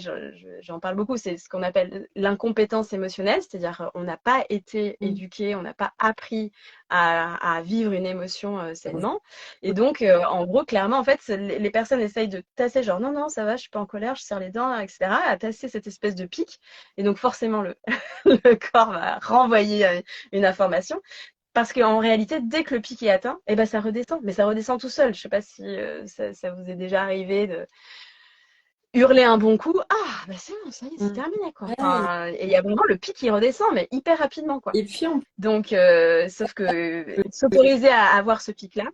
j'en parle beaucoup, c'est ce qu'on appelle l'incompétence émotionnelle, c'est-à-dire on n'a pas été Mm. éduqué, on n'a pas appris à vivre une émotion sainement. Et Oui. donc, en gros, clairement, en fait, les personnes essayent de tasser, genre non, non, ça va, je suis pas en colère, je serre les dents, etc., à tasser cette espèce de pic. Et donc, forcément, le corps va renvoyer une information. Parce qu'en réalité, dès que le pic est atteint, eh ben, ça redescend. Mais ça redescend tout seul. Je sais pas si ça vous est déjà arrivé de hurler un bon coup. Ah, bah c'est bon, ça y est, c'est Mm. terminé, quoi. Ouais. Enfin, et il y a vraiment le pic qui redescend, mais hyper rapidement, quoi. Et puis, Donc, sauf que peut s'autoriser à avoir ce pic-là.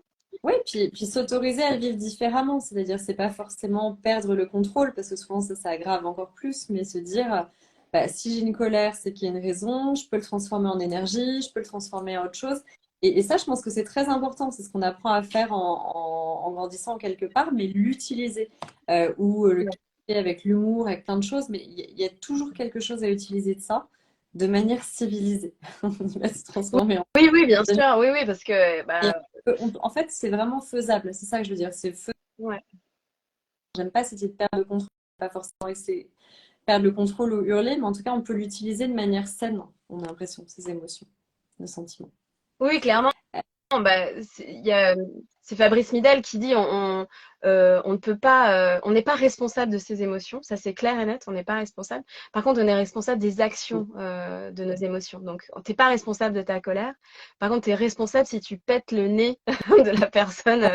Oui, puis s'autoriser à le vivre différemment, c'est-à-dire c'est pas forcément perdre le contrôle, parce que souvent ça aggrave encore plus, mais se dire, bah, si j'ai une colère, c'est qu'il y a une raison, je peux le transformer en énergie, je peux le transformer en autre chose. Et ça, je pense que c'est très important, c'est ce qu'on apprend à faire en grandissant quelque part, mais l'utiliser, ou le Ouais. capter avec l'humour, avec plein de choses, mais il y a toujours quelque chose à utiliser de ça, de manière civilisée. On va se transformer en... Oui, oui, bien sûr, oui, oui, parce que Et bah, en fait, c'est vraiment faisable. C'est ça que je veux dire. C'est ouais. J'aime pas cette idée de perdre le contrôle. Pas forcément essayer perdre le contrôle ou hurler, mais en tout cas, on peut l'utiliser de manière saine. On a l'impression, ces émotions, nos sentiments. Oui, clairement. Bah, c'est Fabrice Midel qui dit on ne peut pas, on n'est pas responsable de ses émotions, ça c'est clair et net, on n'est pas responsable. Par contre, on est responsable des actions de nos émotions. Donc, t'es pas responsable de ta colère. Par contre, tu es responsable si tu pètes le nez de la personne.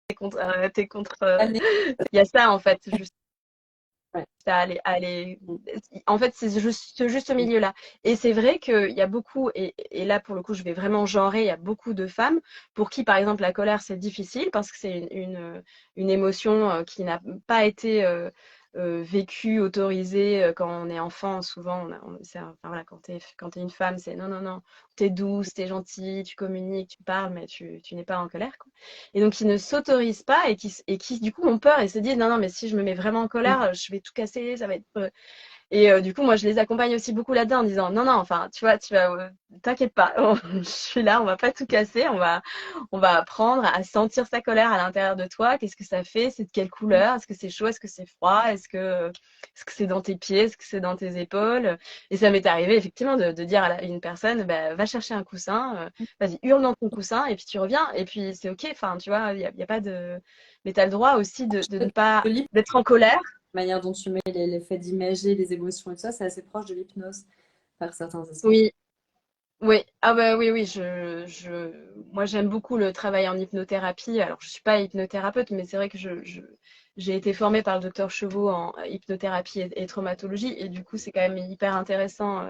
T'es contre. Allez, Il y a ça en fait, ouais. en fait, c'est juste ce juste milieu-là. Et c'est vrai qu'il y a beaucoup, et là pour le coup, je vais vraiment genrer, il y a beaucoup de femmes pour qui, par exemple, la colère, c'est difficile parce que c'est une émotion qui n'a pas été vécue, autorisée quand on est enfant. Souvent, enfin, voilà, quand t'es une femme, c'est non, non, non, t'es douce, t'es gentille, tu communiques, tu parles, mais tu n'es pas en colère, quoi. Et donc, qui ne s'autorisent pas et qui, du coup, ont peur et se disent, non, non, mais si je me mets vraiment en colère, je vais tout casser, ça va être... Et du coup, moi, je les accompagne aussi beaucoup là-dedans en disant, non, non, enfin, tu vas, t'inquiète pas, je suis là, on va pas tout casser, on va apprendre à sentir sa colère à l'intérieur de toi. Qu'est-ce que ça fait? C'est de quelle couleur? Est-ce que c'est chaud? Est-ce que c'est froid? Est-ce que c'est dans tes pieds? Est-ce que c'est dans tes épaules? Et ça m'est arrivé effectivement de dire à une personne, bah, va chercher un coussin, vas-y, hurle dans ton coussin et puis tu reviens. Et puis c'est ok. Enfin, tu vois, y a pas de. Mais t'as le droit aussi de ne pas De d'être en colère. la manière dont tu mets les faits d'imager les émotions et tout ça, c'est assez proche de l'hypnose par certains aspects. Oui, oui, ah bah oui, oui, moi j'aime beaucoup le travail en hypnothérapie. Alors je suis pas hypnothérapeute, mais c'est vrai que j'ai été formée par le docteur Chevaux en hypnothérapie et traumatologie, et du coup c'est quand même hyper intéressant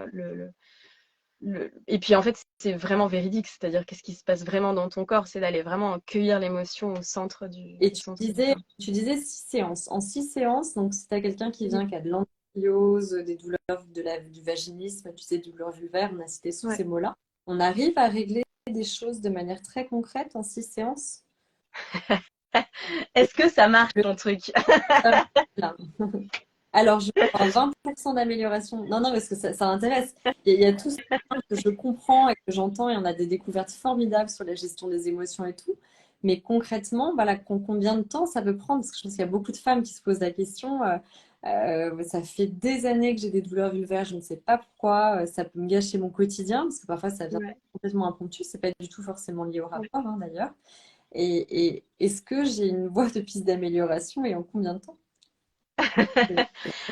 et puis en fait c'est vraiment véridique, c'est-à-dire qu'est-ce qui se passe vraiment dans ton corps, c'est d'aller vraiment cueillir l'émotion au centre Et au tu centre du disais, corps. tu disais 6 séances. En 6 séances, donc si tu as quelqu'un qui vient, qui a de l'endométriose, des douleurs du vaginisme, tu sais, douleurs vulvaires, on a cité tous Ouais. ces mots-là, on arrive à régler des choses de manière très concrète en 6 séances. Est-ce que ça marche ton truc? Là. Alors, je vois 20% d'amélioration. Non, non, parce que ça intéresse. Il y a tout ça que je comprends et que j'entends, et on a des découvertes formidables sur la gestion des émotions et tout. Mais concrètement, voilà, combien de temps ça peut prendre? Parce que je pense qu'il y a beaucoup de femmes qui se posent la question. Ça fait des années que j'ai des douleurs vulvaires, je ne sais pas pourquoi. Ça peut me gâcher mon quotidien, parce que parfois ça vient Ouais. complètement impromptu. C'est pas du tout forcément lié au rapport, hein, d'ailleurs. Et est-ce que j'ai une voie de piste d'amélioration et en combien de temps?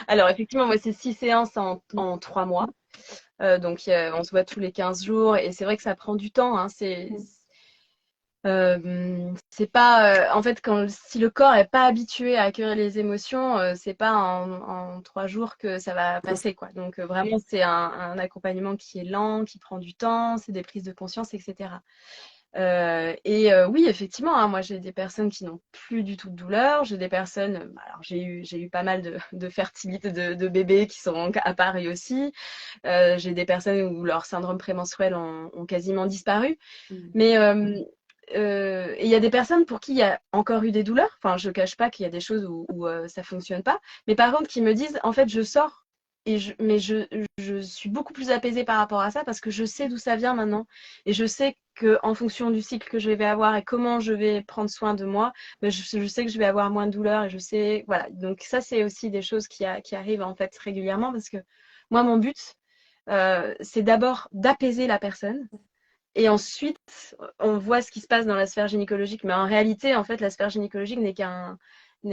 Alors effectivement, moi c'est 6 séances en 3 mois. Donc, on se voit tous les 15 jours et c'est vrai que ça prend du temps, hein. C'est pas, en fait, si le corps est pas habitué à accueillir les émotions, c'est pas en 3 jours que ça va passer, quoi. Donc, vraiment, c'est un accompagnement qui est lent, qui prend du temps, c'est des prises de conscience, etc. Oui, effectivement, hein, moi j'ai des personnes qui n'ont plus du tout de douleur. J'ai des personnes, alors j'ai eu pas mal de fertilité de bébés qui sont apparus aussi. J'ai des personnes où leurs syndromes prémenstruels ont quasiment disparu. Mm. Mais et il y a des personnes pour qui il y a encore eu des douleurs. Enfin, je cache pas qu'il y a des choses où ça fonctionne pas. Mais par contre, qui me disent, en fait, je sors. mais je suis beaucoup plus apaisée par rapport à ça parce que je sais d'où ça vient maintenant. Et je sais qu'en fonction du cycle que je vais avoir et comment je vais prendre soin de moi, ben, je sais que je vais avoir moins de douleur et je sais, voilà. Donc ça, c'est aussi des choses qui arrivent en fait régulièrement parce que moi, mon but, c'est d'abord d'apaiser la personne. Et ensuite, on voit ce qui se passe dans la sphère gynécologique. Mais en réalité, en fait, la sphère gynécologique n'est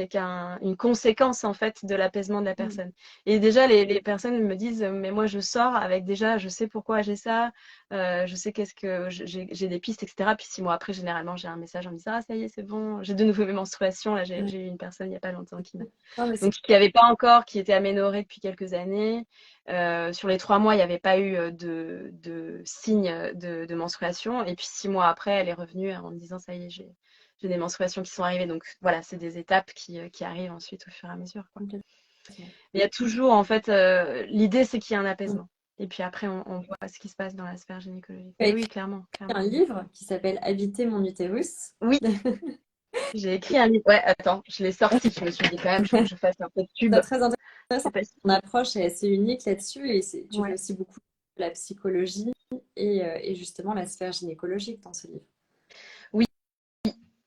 qu'une conséquence en fait de l'apaisement de la Mm. personne. Et déjà, les personnes me disent, mais moi je sors avec déjà, je sais pourquoi j'ai ça, je sais qu'est-ce que j'ai des pistes, etc. Puis 6 mois après, généralement, j'ai un message en me disant, ah ça y est, c'est bon, j'ai de nouveau mes menstruations. Là, Ouais. j'ai eu une personne il n'y a pas longtemps Non, mais c'est donc qui n'avait pas encore, qui était aménorrhée depuis quelques années. Sur les 3 mois, il n'y avait pas eu de signes de menstruation. Et puis 6 mois après, elle est revenue en me disant, ça y est, j'ai des menstruations qui sont arrivées. Donc voilà, c'est des étapes qui arrivent ensuite au fur et à mesure, quoi. complètement. Mais il y a toujours, en fait, l'idée, c'est qu'il y ait un Mm. apaisement. Et puis après, on voit ce qui se passe dans la sphère gynécologique. Tu as Mais oui, écrit clairement, un clairement. livre qui s'appelle Habiter mon utérus. Oui, j'ai écrit un livre. Ouais, attends, je l'ai sorti. Je me suis dit quand même, il faut que je fasse un peu de pub. C'est très intéressant. C'est pas Ton approche est assez unique là-dessus et tu fais Ouais. aussi beaucoup de la psychologie et justement la sphère gynécologique dans ce livre. Oui,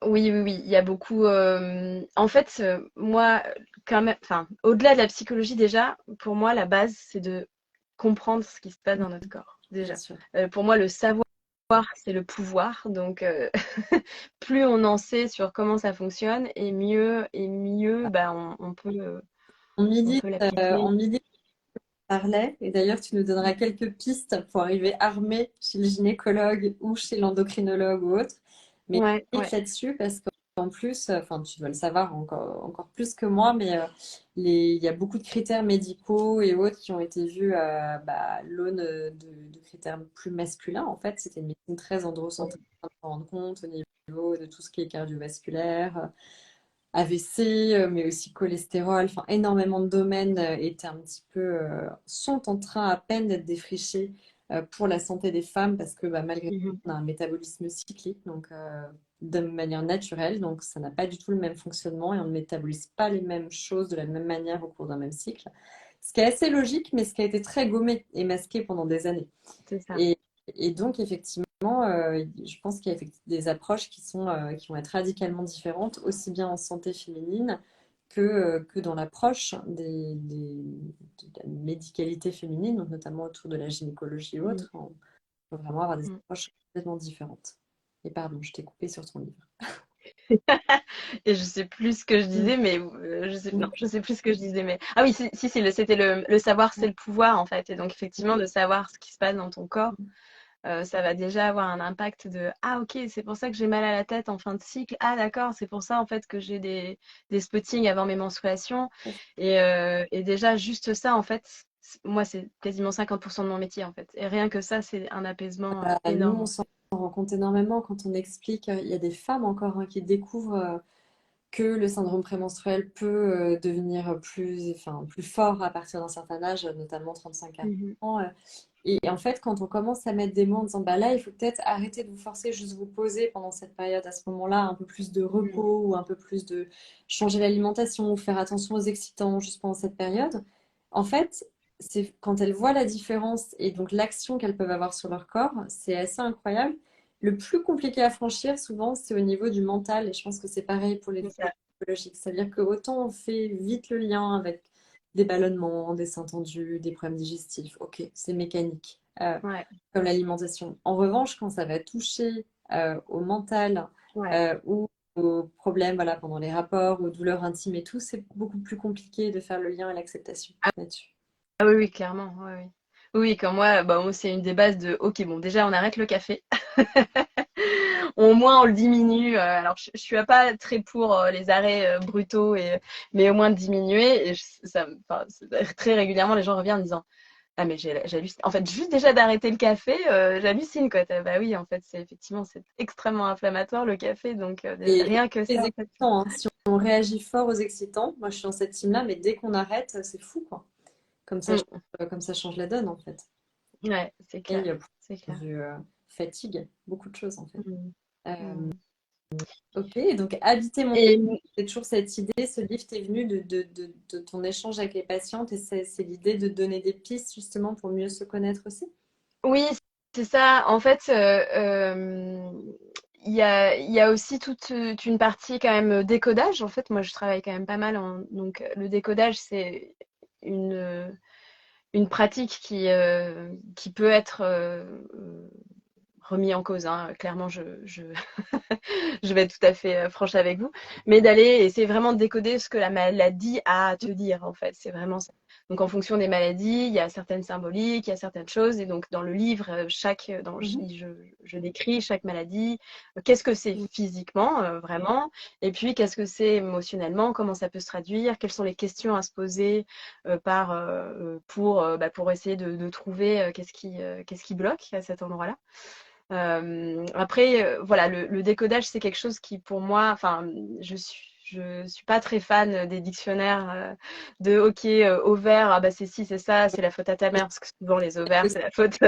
oui, oui, oui, il y a beaucoup. En fait, moi, quand même, enfin, au-delà de la psychologie, déjà, pour moi, la base, c'est de comprendre ce qui se passe dans notre corps, Bien déjà. sûr. Pour moi, le savoir, c'est le pouvoir. Donc, plus on en sait sur comment ça fonctionne, et mieux, bah, On on milite, peut l'appliquer. on milite parlait. Et d'ailleurs, tu nous donneras quelques pistes pour arriver armé chez le gynécologue ou chez l'endocrinologue ou autre. Mais Ouais, vite ouais. là-dessus parce qu'en plus, enfin, tu dois le savoir encore plus que moi, mais il y a beaucoup de critères médicaux et autres qui ont été vus à l'aune de critères plus masculins. En fait, c'était une médecine très androcentrée, à rendre compte au niveau de tout ce qui est cardiovasculaire. AVC, mais aussi cholestérol, enfin énormément de domaines étaient un petit peu, sont en train à peine d'être défrichés pour la santé des femmes parce que malgré tout, Mhm. on a un métabolisme cyclique, donc de manière naturelle, donc ça n'a pas du tout le même fonctionnement et on ne métabolise pas les mêmes choses de la même manière au cours d'un même cycle. Ce qui est assez logique, mais ce qui a été très gommé et masqué pendant des années. C'est ça. Et, et donc, effectivement, je pense qu'il y a des approches qui vont être radicalement différentes, aussi bien en santé féminine que dans l'approche de la médicalité féminine, donc notamment autour de la gynécologie et Mm. autres. On peut vraiment avoir des Mm. approches complètement différentes. Et pardon, je t'ai coupé sur ton livre. Et je sais plus ce que je Mm, disais, mais non, mm, je sais plus ce que je disais, mais ah oui, si, c'était le savoir, c'est le pouvoir en fait. Et donc effectivement, de savoir ce qui se passe dans ton corps, mm. ça va déjà avoir un impact de ah ok, c'est pour ça que j'ai mal à la tête en fin de cycle. Ah d'accord, c'est pour ça en fait que j'ai des spottings avant mes menstruations. Et déjà juste ça en fait, moi c'est quasiment 50% de mon métier en fait. Et rien que ça, c'est un apaisement Nous, énorme on en s'en fait. rend compte énormément quand on explique. Il y a des femmes encore qui découvrent que le syndrome prémenstruel peut devenir plus fort à partir d'un certain âge, notamment 35-40 Mhm. ans. Et en fait, quand on commence à mettre des mots en disant, bah là, il faut peut-être arrêter de vous forcer, juste vous poser pendant cette période, à ce moment-là, un peu plus de Mhm. repos ou un peu plus de changer l'alimentation ou faire attention aux excitants juste pendant cette période. En fait, c'est quand elles voient la différence et donc l'action qu'elles peuvent avoir sur leur corps, c'est assez incroyable. Le plus compliqué à franchir, souvent, c'est au niveau du mental. Et je pense que c'est pareil pour les C'est douleurs ça. psychologiques. C'est-à-dire que autant on fait vite le lien avec des ballonnements, des seins tendus, des problèmes digestifs. Ok, c'est mécanique, Ouais. comme l'alimentation. En revanche, quand ça va toucher au mental Ouais. ou aux problèmes voilà, pendant les rapports, aux douleurs intimes et tout, c'est beaucoup plus compliqué de faire le lien et l'acceptation là-dessus. Ah oui, oui, clairement. Oui, oui. Oui, comme moi, bah, moi, c'est une des bases de OK, bon, déjà, on arrête le café. Au moins, on le diminue. Alors, je suis pas très pour les arrêts brutaux, mais au moins de diminuer. Et enfin, très régulièrement, les gens reviennent en disant ah, mais j'hallucine. En fait, juste déjà d'arrêter le café, j'hallucine, quoi. Bah oui, en fait, c'est extrêmement inflammatoire, le café. Donc, Et rien que les ça, en fait. excitants, hein, si on réagit fort aux excitants, moi je suis dans cette team-là, mais dès qu'on arrête, c'est fou, quoi. Mm. Comme ça change la donne, en fait. Ouais, c'est clair. Et C'est point clair. de vue fatigue, beaucoup de choses, en fait. Mm. Euh, Mm. Ok, donc habiter mon Et c'est toujours cette idée, ce livre t'est venu de ton échange avec les patientes et c'est l'idée de donner des pistes justement pour mieux se connaître aussi. oui, c'est ça. En fait, il y a aussi toute une partie quand même décodage. En fait, moi, je travaille quand même pas mal donc le décodage, c'est une pratique qui peut être remis en cause, hein. Clairement, je vais être tout à fait franche avec vous, mais d'aller essayer vraiment de décoder ce que la maladie a à te dire, en fait. C'est vraiment ça. Donc, en fonction des maladies, il y a certaines symboliques, il y a certaines choses. Et donc, dans le livre, Mhm. je décris chaque maladie. Qu'est-ce que c'est physiquement, vraiment? Et puis, qu'est-ce que c'est émotionnellement? Comment ça peut se traduire? Quelles sont les questions à se poser pour essayer de trouver qu'est-ce qui bloque à cet endroit-là? Après, voilà, le décodage, c'est quelque chose qui, pour moi, enfin, je suis pas très fan des dictionnaires de OK, ovaire, ah bah c'est ci, c'est ça, c'est la faute à ta mère, parce que souvent les ovaires, c'est la faute.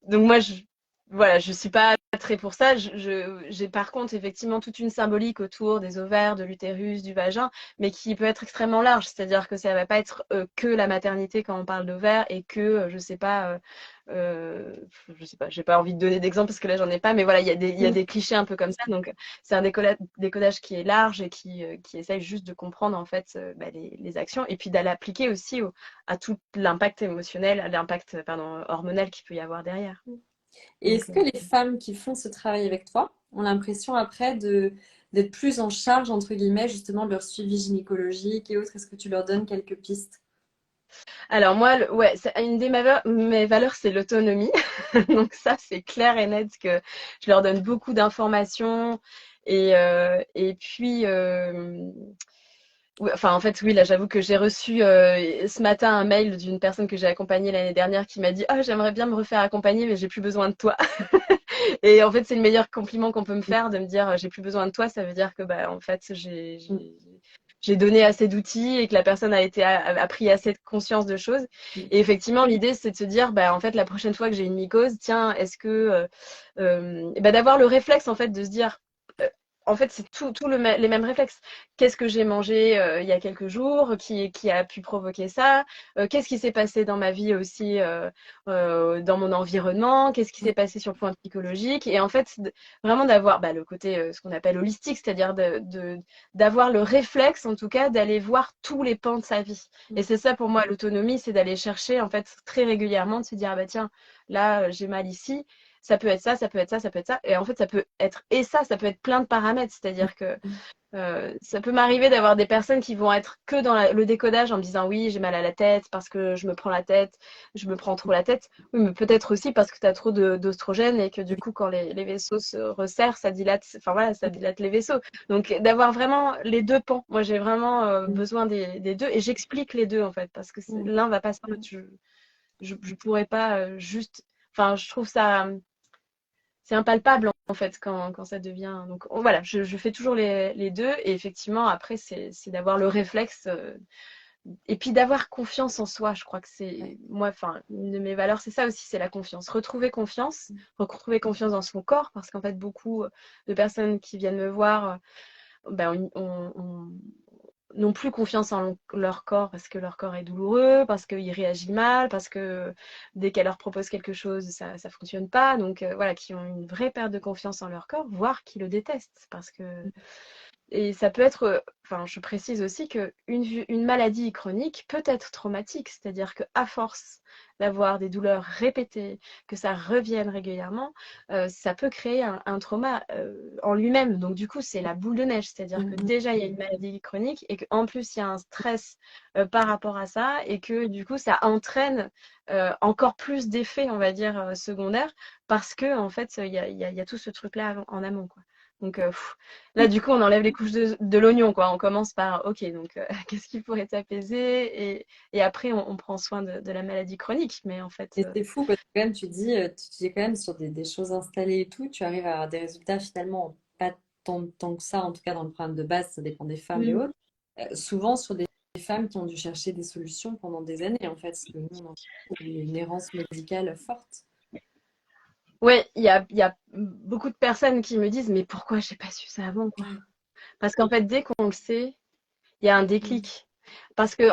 Donc moi, voilà, je suis pas très pour ça. J'ai par contre effectivement toute une symbolique autour des ovaires, de l'utérus, du vagin, mais qui peut être extrêmement large. C'est-à-dire que ça va pas être que la maternité quand on parle d'ovaires et que, je sais pas, j'ai pas envie de donner d'exemple parce que là j'en ai pas, mais voilà, il y a des clichés un peu comme ça. Donc c'est un décodage qui est large et qui essaye juste de comprendre en fait les actions et puis d'aller appliquer aussi à tout l'impact émotionnel, à l'impact pardon, hormonal qu'il peut y avoir derrière. Et Donc, est-ce que les femmes qui font ce travail avec toi ont l'impression après d'être plus en charge, entre guillemets, justement de leur suivi gynécologique et autres? Est-ce que tu leur donnes quelques pistes? alors moi, ouais, une des mes valeurs, c'est l'autonomie. Donc ça, c'est clair et net que je leur donne beaucoup d'informations. Et puis, ouais, enfin, en fait, oui, là, j'avoue que j'ai reçu ce matin un mail d'une personne que j'ai accompagnée l'année dernière qui m'a dit, ah, j'aimerais bien me refaire accompagner, mais j'ai plus besoin de toi. Et en fait, c'est le meilleur compliment qu'on peut me faire de me dire, j'ai plus besoin de toi. Ça veut dire que, bah, en fait, j'ai donné assez d'outils et que la personne a pris assez de conscience de choses. Et effectivement, l'idée, c'est de se dire, bah, en fait, la prochaine fois que j'ai une mycose, tiens, est-ce que, bah, d'avoir le réflexe, en fait, de se dire, euh, en fait, c'est les mêmes réflexes. Qu'est-ce que j'ai mangé il y a quelques jours qui a pu provoquer ça? Qu'est-ce qui s'est passé dans ma vie aussi, dans mon environnement? Qu'est-ce qui s'est passé sur le point psychologique? Et en fait, vraiment d'avoir bah, le côté, ce qu'on appelle holistique, c'est-à-dire d'avoir le réflexe, en tout cas, d'aller voir tous les pans de sa vie. Et c'est ça pour moi, l'autonomie, c'est d'aller chercher, en fait, très régulièrement, de se dire, ah bah tiens, là, j'ai mal ici. Ça peut être ça, ça peut être ça, ça peut être ça. Et en fait, ça peut être et ça peut être plein de paramètres. C'est-à-dire que ça peut m'arriver d'avoir des personnes qui vont être que dans le décodage en me disant oui, j'ai mal à la tête parce que je me prends la tête, je me prends trop la tête. Oui, mais peut-être aussi parce que tu as trop d'ostrogène et que du coup, quand les vaisseaux se resserrent, ça dilate, enfin voilà, ça dilate les vaisseaux. Donc d'avoir vraiment les deux pans. Moi, j'ai vraiment besoin des deux et j'explique les deux en fait parce que l'un va pas sans l'autre. Je pourrais pas juste. Enfin, je trouve ça c'est impalpable en fait quand ça devient. Donc voilà, je fais toujours les deux et effectivement après c'est d'avoir le réflexe et puis d'avoir confiance en soi. Je crois que c'est moi, enfin une de mes valeurs c'est ça aussi, c'est la confiance. Retrouver confiance dans son corps parce qu'en fait beaucoup de personnes qui viennent me voir, ben, n'ont plus confiance en leur corps parce que leur corps est douloureux, parce qu'il réagit mal, parce que dès qu'elle leur propose quelque chose, ça ne fonctionne pas. Donc voilà, qui ont une vraie perte de confiance en leur corps, voire qui le détestent. Parce que et ça peut être, enfin, je précise aussi que une maladie chronique peut être traumatique, c'est-à-dire que à force d'avoir des douleurs répétées, que ça revienne régulièrement, ça peut créer un trauma en lui-même. Donc du coup, c'est la boule de neige, c'est-à-dire que déjà il y a une maladie chronique et qu'en plus il y a un stress par rapport à ça et que du coup ça entraîne encore plus d'effets, on va dire, secondaires parce que en fait il y a tout ce truc-là en amont, quoi. Donc, là, du coup, on enlève les couches de l'oignon, quoi. On commence par, ok, donc, qu'est-ce qui pourrait t'apaiser? Et après, on prend soin de la maladie chronique. Mais en fait, Et c'est fou parce que quand même, tu dis quand même sur des choses installées et tout, tu arrives à avoir des résultats finalement pas tant que ça, en tout cas dans le programme de base, ça dépend des femmes et mm, autres. Souvent sur des femmes qui ont dû chercher des solutions pendant des années, en fait, parce que nous, on a une errance médicale forte. Ouais, il y a beaucoup de personnes qui me disent, mais pourquoi j'ai pas su ça avant, quoi? Ouais. Parce qu'en fait, dès qu'on le sait, il y a un Mm. déclic. Parce que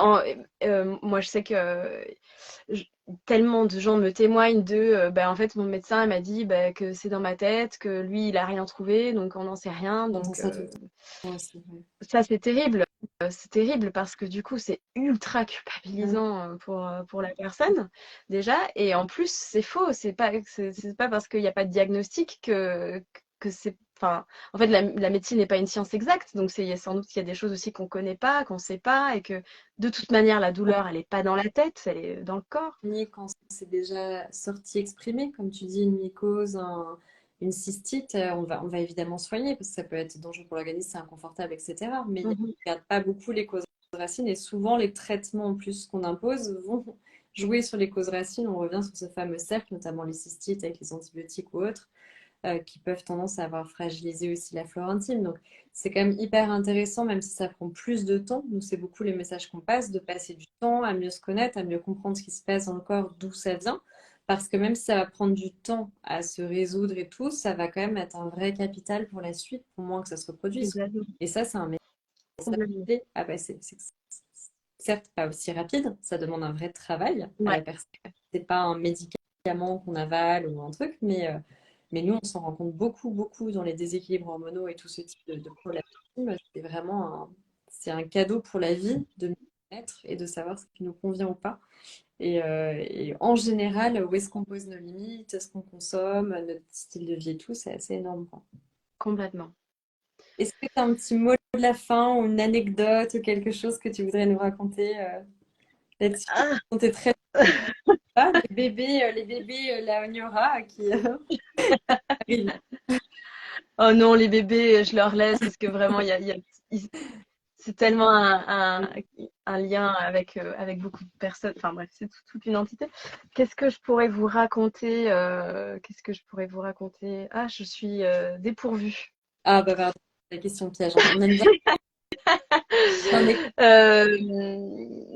moi, je sais que je- tellement de gens me témoignent de, bah, en fait, mon médecin il m'a dit bah, que c'est dans ma tête, que lui, il a rien trouvé, donc on n'en sait rien. J'entends Donc ça tout le temps aussi. Ouais. ça, c'est terrible. C'est terrible parce que du coup, c'est ultra Mm. culpabilisant pour la personne, déjà. Et en plus, c'est faux. C'est pas parce qu'il n'y a pas de diagnostic que c'est. Enfin, en fait, la médecine n'est pas une science exacte. Donc, sans doute qu'il y a des choses aussi qu'on connaît pas, qu'on sait pas. Et que de toute manière, la douleur, elle n'est pas dans la tête, elle est dans le corps. Quand c'est déjà sorti exprimé, comme tu dis, une mycose, une cystite, on va évidemment soigner parce que ça peut être dangereux pour l'organisme, c'est inconfortable, etc. Mais on ne Mhm. regarde pas beaucoup les causes racines et souvent les traitements en plus qu'on impose vont jouer sur les causes racines. On revient sur ce fameux cercle, notamment les cystites avec les antibiotiques ou autres qui peuvent tendance à avoir fragilisé aussi la flore intime. Donc, c'est quand même hyper intéressant, même si ça prend plus de temps. Nous, c'est beaucoup les messages qu'on passe, de passer du temps à mieux se connaître, à mieux comprendre ce qui se passe dans le corps, d'où ça vient. Parce que même si ça va prendre du temps à se résoudre et tout, ça va quand même être un vrai capital pour la suite, pour moins que ça se reproduise. Complètement. Et ça, c'est un message Complètement. clé à passer. Certes pas aussi rapide, ça demande un vrai travail à Ouais, la personne. C'est pas un médicament qu'on avale ou un truc, mais nous, on s'en rend compte beaucoup, beaucoup dans les déséquilibres hormonaux et tout ce type de problèmes. C'est vraiment c'est un cadeau pour la vie de nous connaître et de savoir ce qui nous convient ou pas. Et en général, où est-ce qu'on pose nos limites, ce qu'on consomme, notre style de vie et tout, c'est assez énorme, quoi. complètement. Est-ce que tu as un petit mot de la fin ou une anecdote ou quelque chose que tu voudrais nous raconter là-dessus? Ah, On est très les bébés la Ognora qui arrivent. oh non, les bébés, je leur laisse parce que vraiment, c'est tellement un lien avec beaucoup de personnes. Enfin bref, c'est toute une entité. Qu'est-ce que je pourrais vous raconter Qu'est-ce que je pourrais vous raconter? Ah, je suis dépourvue. Ah bah pardon, la question piège. On aime bien. Non, mais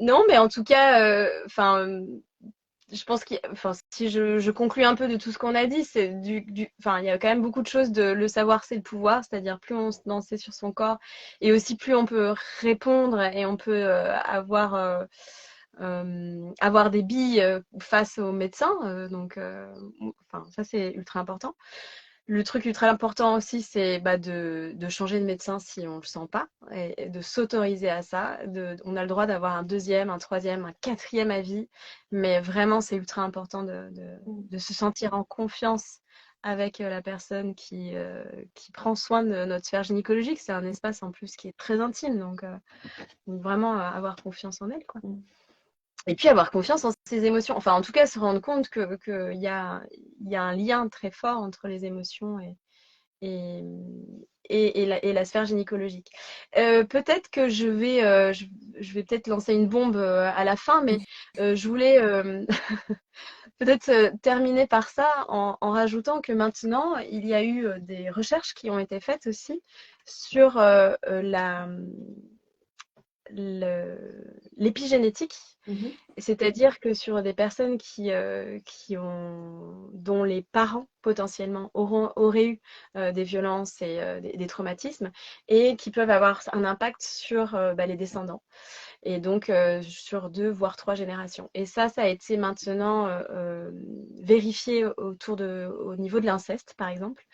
Non, mais en tout cas, enfin, je pense enfin, si je conclus un peu de tout ce qu'on a dit, c'est enfin, il y a quand même beaucoup de choses de le savoir, c'est le pouvoir, c'est-à-dire plus on en sait sur son corps et aussi plus on peut répondre et on peut avoir des billes face aux médecins. Enfin, ça c'est ultra important. Le truc ultra important aussi, c'est bah, de changer de médecin si on ne le sent pas et de s'autoriser à ça. On a le droit d'avoir un deuxième, un troisième, un quatrième avis, mais vraiment, c'est ultra important de se sentir en confiance avec la personne qui prend soin de notre sphère gynécologique. C'est un espace en plus qui est très intime, donc vraiment avoir confiance en elle, quoi. Et puis avoir confiance en ses émotions. Enfin, en tout cas, se rendre compte qu'il y a un lien très fort entre les émotions et, et la sphère gynécologique. Peut-être que je vais peut-être lancer une bombe à la fin, mais je voulais peut-être terminer par ça en rajoutant que maintenant, il y a eu des recherches qui ont été faites aussi sur l'épigénétique, mhm. c'est-à-dire que sur des personnes dont les parents potentiellement auraient eu des violences et des traumatismes et qui peuvent avoir un impact sur bah, les descendants et donc sur 2 voire 3 générations. Et ça a été maintenant vérifié au niveau de l'inceste, par exemple,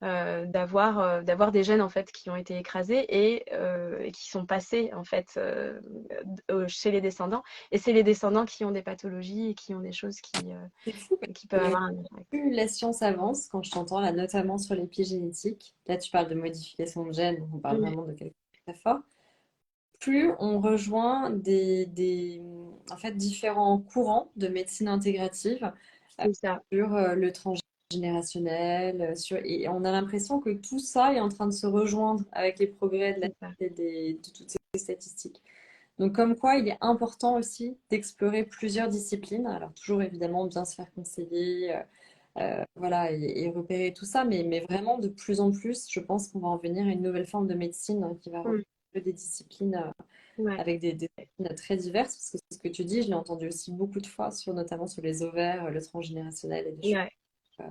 d'avoir des gènes en fait qui ont été écrasés et qui sont passés en fait chez les descendants. Et c'est les descendants qui ont des pathologies et qui ont des choses C'est fou parce qui que peuvent avoir un impact. plus la science avance, quand je t'entends là, notamment sur l'épigénétique, là tu parles de modification de gènes, donc on parle Ouais, vraiment de quelque chose de très fort, plus on rejoint en fait, différents courants de médecine intégrative c'est ça. sur le transgénérationnel, et on a l'impression que tout ça est en train de se rejoindre avec les progrès de la C'est ça. et de toutes ces statistiques. Donc comme quoi, il est important aussi d'explorer plusieurs disciplines. Alors toujours évidemment bien se faire conseiller, voilà, et repérer tout ça, mais vraiment de plus en plus, je pense qu'on va en venir à une nouvelle forme de médecine qui va Mm. regrouper des disciplines Ouais. avec des disciplines très diverses, parce que ce que tu dis, je l'ai entendu aussi beaucoup de fois, notamment sur les ovaires, le transgénérationnel et des choses. Ouais. euh,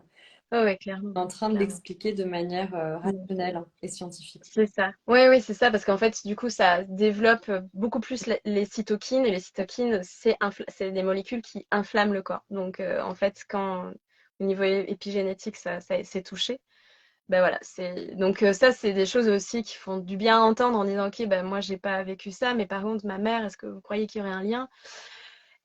Oh, ouais, clairement, en train de clairement. l'expliquer de manière Mm. rationnelle et scientifique. C'est ça. Oui, oui, c'est ça, parce qu'en fait, du coup, ça développe beaucoup plus les cytokines, et les cytokines, c'est des molécules qui inflamment le corps. Donc, en fait, quand au niveau épigénétique, ça c'est touché, ben voilà, donc ça, c'est des choses aussi qui font du bien à entendre en disant, ok, ben moi, j'ai pas vécu ça, mais par contre, ma mère, est-ce que vous croyez qu'il y aurait un lien?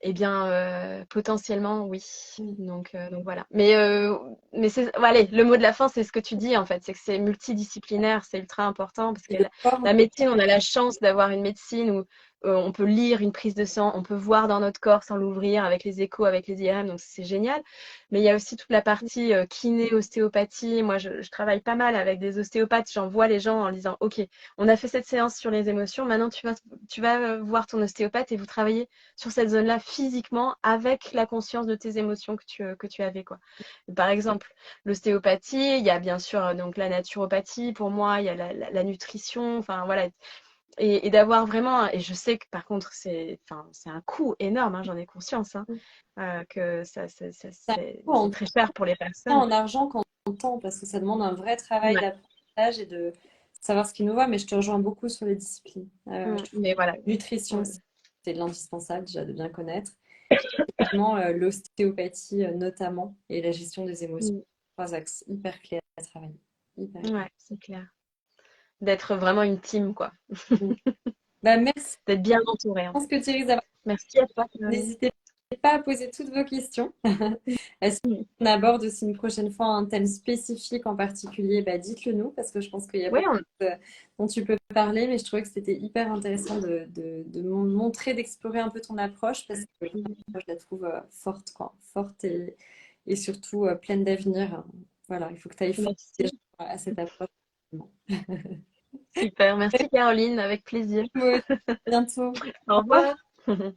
Eh bien, potentiellement, oui. Oui. Donc voilà. Mais allez, le mot de la fin, c'est ce que tu dis en fait, c'est que c'est multidisciplinaire, c'est ultra important parce Et que le corps, la médecine, on a la chance d'avoir une médecine où on peut lire une prise de sang, on peut voir dans notre corps sans l'ouvrir avec les échos, avec les IRM, donc c'est génial. Mais il y a aussi toute la partie kiné, ostéopathie. Moi, je travaille pas mal avec des ostéopathes, j'envoie les gens en disant, OK, on a fait cette séance sur les émotions, maintenant tu vas voir ton ostéopathe et vous travaillez sur cette zone-là physiquement avec la conscience de tes émotions que tu avais, quoi. Par exemple, l'ostéopathie, il y a bien sûr donc la naturopathie pour moi, il y a la nutrition, enfin voilà, et d'avoir vraiment, et je sais que par contre enfin, c'est un coût énorme, hein, j'en ai conscience, hein, que ça c'est très cher pour les personnes. en argent qu'en temps, parce que ça demande un vrai travail Ouais. d'apprentissage et de savoir ce qui nous va, mais je te rejoins beaucoup sur les disciplines. Je trouve Mais voilà. que la nutrition, Ouais. c'est l'indispensable déjà de bien connaître. Effectivement, l'ostéopathie notamment et la gestion des émotions, Mm. trois axes hyper clés à travailler. Hyper, hyper. Ouais, c'est clair. D'être vraiment une team, quoi. Mm. Bah, merci. D'être bien entouré, Je en pense fait. que Thierry, d'avoir Merci à toi, Caroline. n'hésitez pas à poser toutes vos questions. Est-ce Mm. qu'on aborde aussi une prochaine fois un thème spécifique en particulier? Bah, dites-le nous, parce que je pense qu'il y a Oui, beaucoup de choses dont tu peux parler, mais je trouvais que c'était hyper intéressant de montrer, d'explorer un peu ton approche, parce que je la trouve forte, quoi. Forte et surtout pleine d'avenir. Voilà, il faut que tu ailles force merci. à cette approche. Super. Merci, Caroline. Avec plaisir. À bientôt. Au Au revoir. revoir.